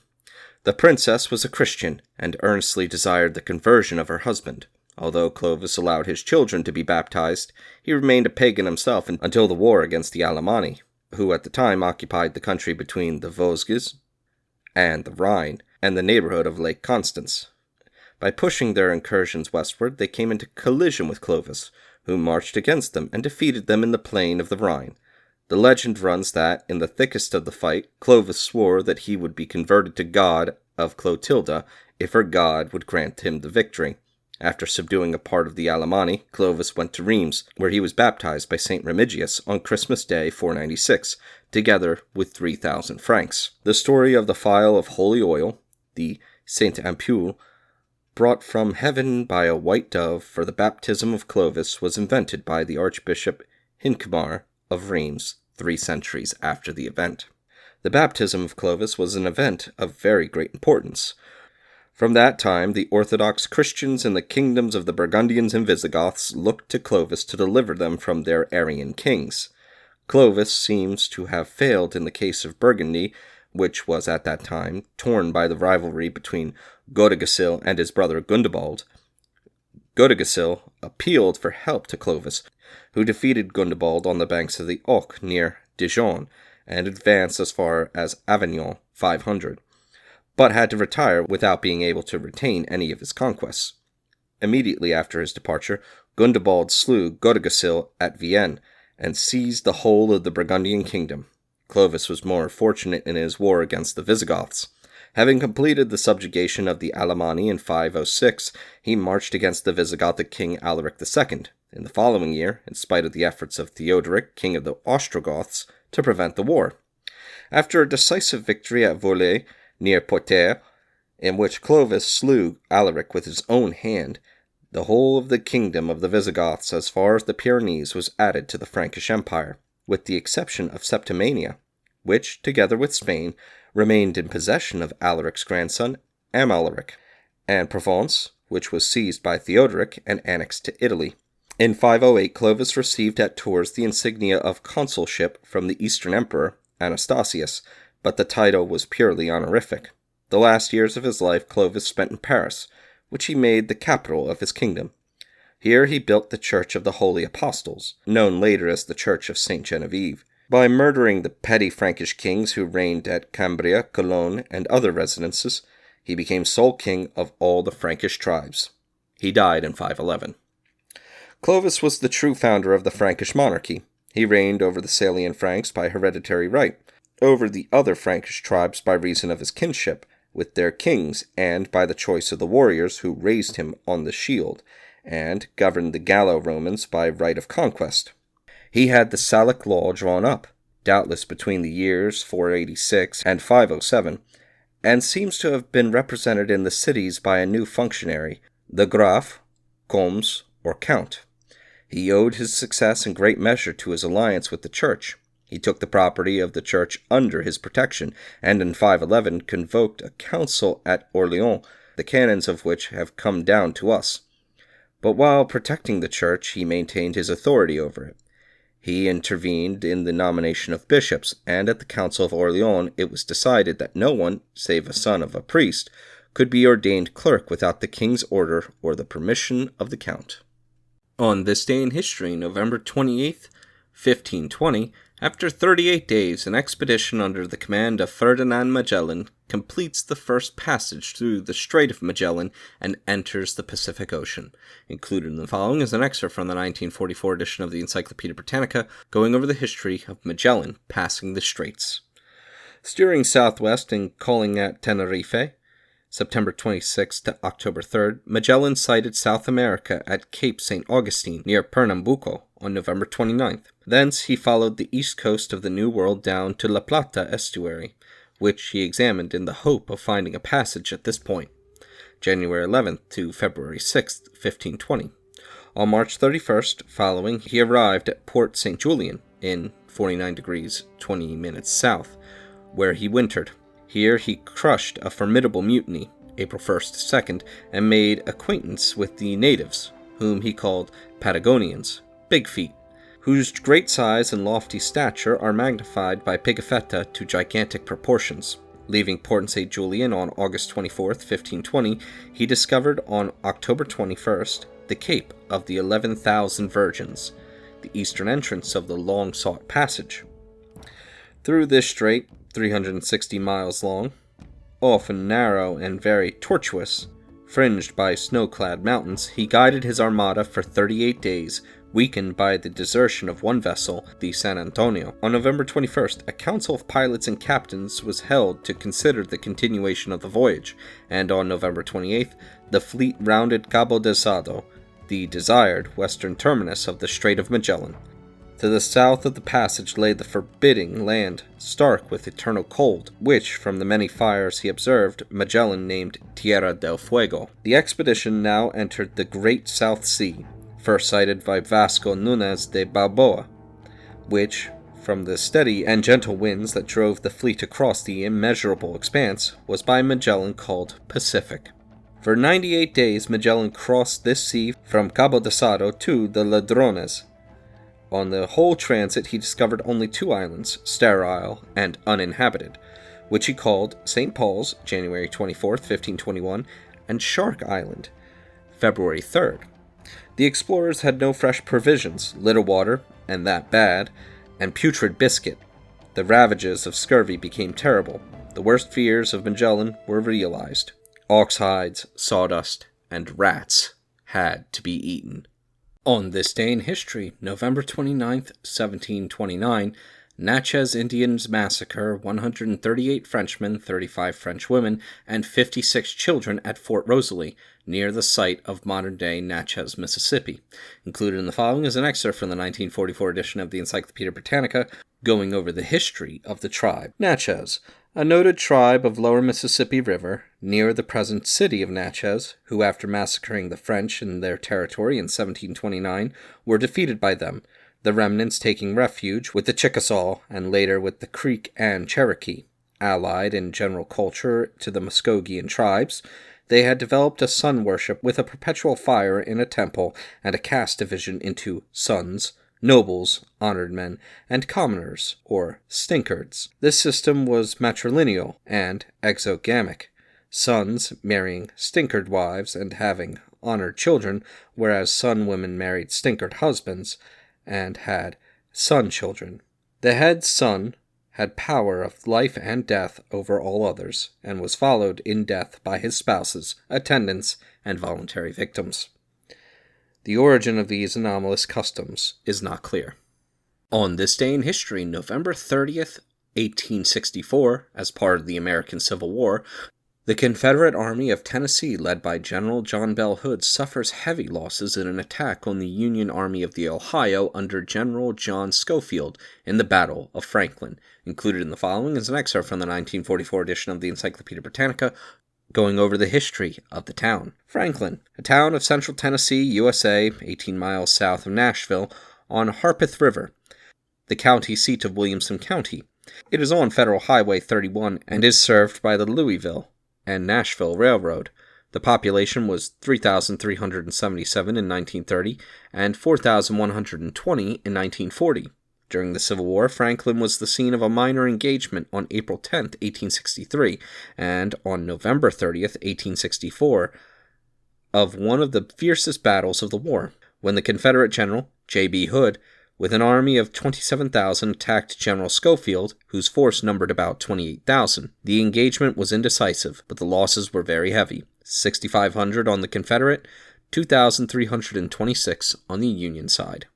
The princess was a Christian, and earnestly desired the conversion of her husband. Although Clovis allowed his children to be baptized, he remained a pagan himself until the war against the Alemanni. who at the time occupied the country between the Vosges and the Rhine, and the neighborhood of Lake Constance. By pushing their incursions westward, they came into collision with Clovis, who marched against them and defeated them in the plain of the Rhine. The legend runs that, in the thickest of the fight, Clovis swore that he would be converted to God of Clotilda if her God would grant him the victory. After subduing a part of the Alemanni, Clovis went to Reims, where he was baptized by St. Remigius on Christmas Day 496, together with 3,000 francs. The story of the phial of holy oil, the Sainte Ampoule, brought from heaven by a white dove for the baptism of Clovis, was invented by the Archbishop Hincmar of Reims 3 centuries after the event. The baptism of Clovis was an event of very great importance. From that time, the Orthodox Christians in the kingdoms of the Burgundians and Visigoths looked to Clovis to deliver them from their Arian kings. Clovis seems to have failed in the case of Burgundy, which was at that time torn by the rivalry between Godegisil and his brother Gundebald. Godegisil appealed for help to Clovis, who defeated Gundebald on the banks of the Oc near Dijon, and advanced as far as Avignon 500. But had to retire without being able to retain any of his conquests. Immediately after his departure, Gundebald slew Godegisil at Vienne, and seized the whole of the Burgundian kingdom. Clovis was more fortunate in his war against the Visigoths. Having completed the subjugation of the Alemanni in 506, he marched against the Visigothic king Alaric II, in the following year, in spite of the efforts of Theodoric, king of the Ostrogoths, to prevent the war. After a decisive victory at Volée, near Puerto, in which Clovis slew Alaric with his own hand, the whole of the kingdom of the Visigoths as far as the Pyrenees was added to the Frankish Empire, with the exception of Septimania, which, together with Spain, remained in possession of Alaric's grandson Amalaric, and Provence, which was seized by Theodoric and annexed to Italy. In 508, Clovis received at Tours the insignia of consulship from the Eastern Emperor, Anastasius, but the title was purely honorific. The last years of his life Clovis spent in Paris, which he made the capital of his kingdom. Here he built the Church of the Holy Apostles, known later as the Church of St. Genevieve. By murdering the petty Frankish kings who reigned at Cambria, Cologne, and other residences, he became sole king of all the Frankish tribes. He died in 511. Clovis was the true founder of the Frankish monarchy. He reigned over the Salian Franks by hereditary right, over the other Frankish tribes by reason of his kinship with their kings, and by the choice of the warriors who raised him on the shield, and governed the Gallo-Romans by right of conquest. He had the Salic law drawn up, doubtless between the years 486 and 507, and seems to have been represented in the cities by a new functionary, the Graf, Comes, or Count. He owed his success in great measure to his alliance with the Church. He took the property of the Church under his protection, and in 511 convoked a council at Orleans, the canons of which have come down to us. But while protecting the Church, he maintained his authority over it. He intervened in the nomination of bishops, and at the Council of Orleans it was decided that no one, save a son of a priest, could be ordained clerk without the king's order or the permission of the count. On this day in history, November 28th, 1520, after 38 days, an expedition under the command of Ferdinand Magellan completes the first passage through the Strait of Magellan and enters the Pacific Ocean. Included in the following is an excerpt from the 1944 edition of the Encyclopedia Britannica, going over the history of Magellan passing the Straits. Steering southwest and calling at Tenerife, September 26 to October 3rd, Magellan sighted South America at Cape St. Augustine, near Pernambuco, on November 29th. Thence he followed the east coast of the New World down to La Plata estuary, which he examined in the hope of finding a passage at this point, January 11th to February 6th, 1520. On March 31st following, he arrived at Port St. Julian in 49 degrees 20 minutes south, where he wintered. Here he crushed a formidable mutiny, April 1st to 2nd, and made acquaintance with the natives, whom he called Patagonians, Big Feet, whose great size and lofty stature are magnified by Pigafetta to gigantic proportions. Leaving Port St. Julian on August 24th, 1520, he discovered on October 21st the Cape of the 11,000 Virgins, the eastern entrance of the long-sought passage. Through this strait, 360 miles long, often narrow and very tortuous, fringed by snow-clad mountains, he guided his armada for 38 days, weakened by the desertion of one vessel, the San Antonio. On November 21st, a council of pilots and captains was held to consider the continuation of the voyage, and on November 28th, the fleet rounded Cabo Delgado, the desired western terminus of the Strait of Magellan. To the south of the passage lay the forbidding land, stark with eternal cold, which, from the many fires he observed, Magellan named Tierra del Fuego. The expedition now entered the Great South Sea, first sighted by Vasco Núñez de Balboa, which, from the steady and gentle winds that drove the fleet across the immeasurable expanse, was by Magellan called Pacific. For 98 days Magellan crossed this sea from Cabo Delgado to the Ladrones. On the whole transit he discovered only 2 islands, sterile and uninhabited, which he called St. Paul's, January 24, 1521, and Shark Island, February 3rd. The explorers had no fresh provisions, little water, and that bad, and putrid biscuit. The ravages of scurvy became terrible. The worst fears of Magellan were realized. Ox hides, sawdust, and rats had to be eaten. On this day in history, November 29th, 1729, Natchez Indians massacre 138 Frenchmen, 35 French women, and 56 children at Fort Rosalie, near the site of modern-day Natchez, Mississippi. Included in the following is an excerpt from the 1944 edition of the Encyclopedia Britannica, going over the history of the tribe. Natchez, a noted tribe of lower Mississippi River, near the present city of Natchez, who after massacring the French in their territory in 1729, were defeated by them, the remnants taking refuge with the Chickasaw and later with the Creek and Cherokee. Allied in general culture to the Muskogean tribes, they had developed a sun worship with a perpetual fire in a temple and a caste division into sons, nobles, honored men, and commoners, or stinkards. This system was matrilineal and exogamic, sons marrying stinkard wives and having honored children, whereas son women married stinkard husbands and had son children. The head son had power of life and death over all others, and was followed in death by his spouses, attendants, and voluntary victims. The origin of these anomalous customs is not clear. On this day in history, November 30th, 1864, as part of the American Civil War, the Confederate Army of Tennessee, led by General John Bell Hood, suffers heavy losses in an attack on the Union Army of the Ohio under General John Schofield in the Battle of Franklin. Included in the following is an excerpt from the 1944 edition of the Encyclopedia Britannica, going over the history of the town. Franklin, a town of central Tennessee, USA, 18 miles south of Nashville, on Harpeth River, the county seat of Williamson County. It is on Federal Highway 31 and is served by the Louisville and Nashville Railroad. The population was 3,377 in 1930 and 4,120 in 1940. During the Civil War, Franklin was the scene of a minor engagement on April 10, 1863, and on November 30, 1864, of one of the fiercest battles of the war, when the Confederate General, J.B. Hood, with an army of 27,000 attacked General Schofield, whose force numbered about 28,000. The engagement was indecisive, but the losses were very heavy, 6,500 on the Confederate, 2,326 on the Union side.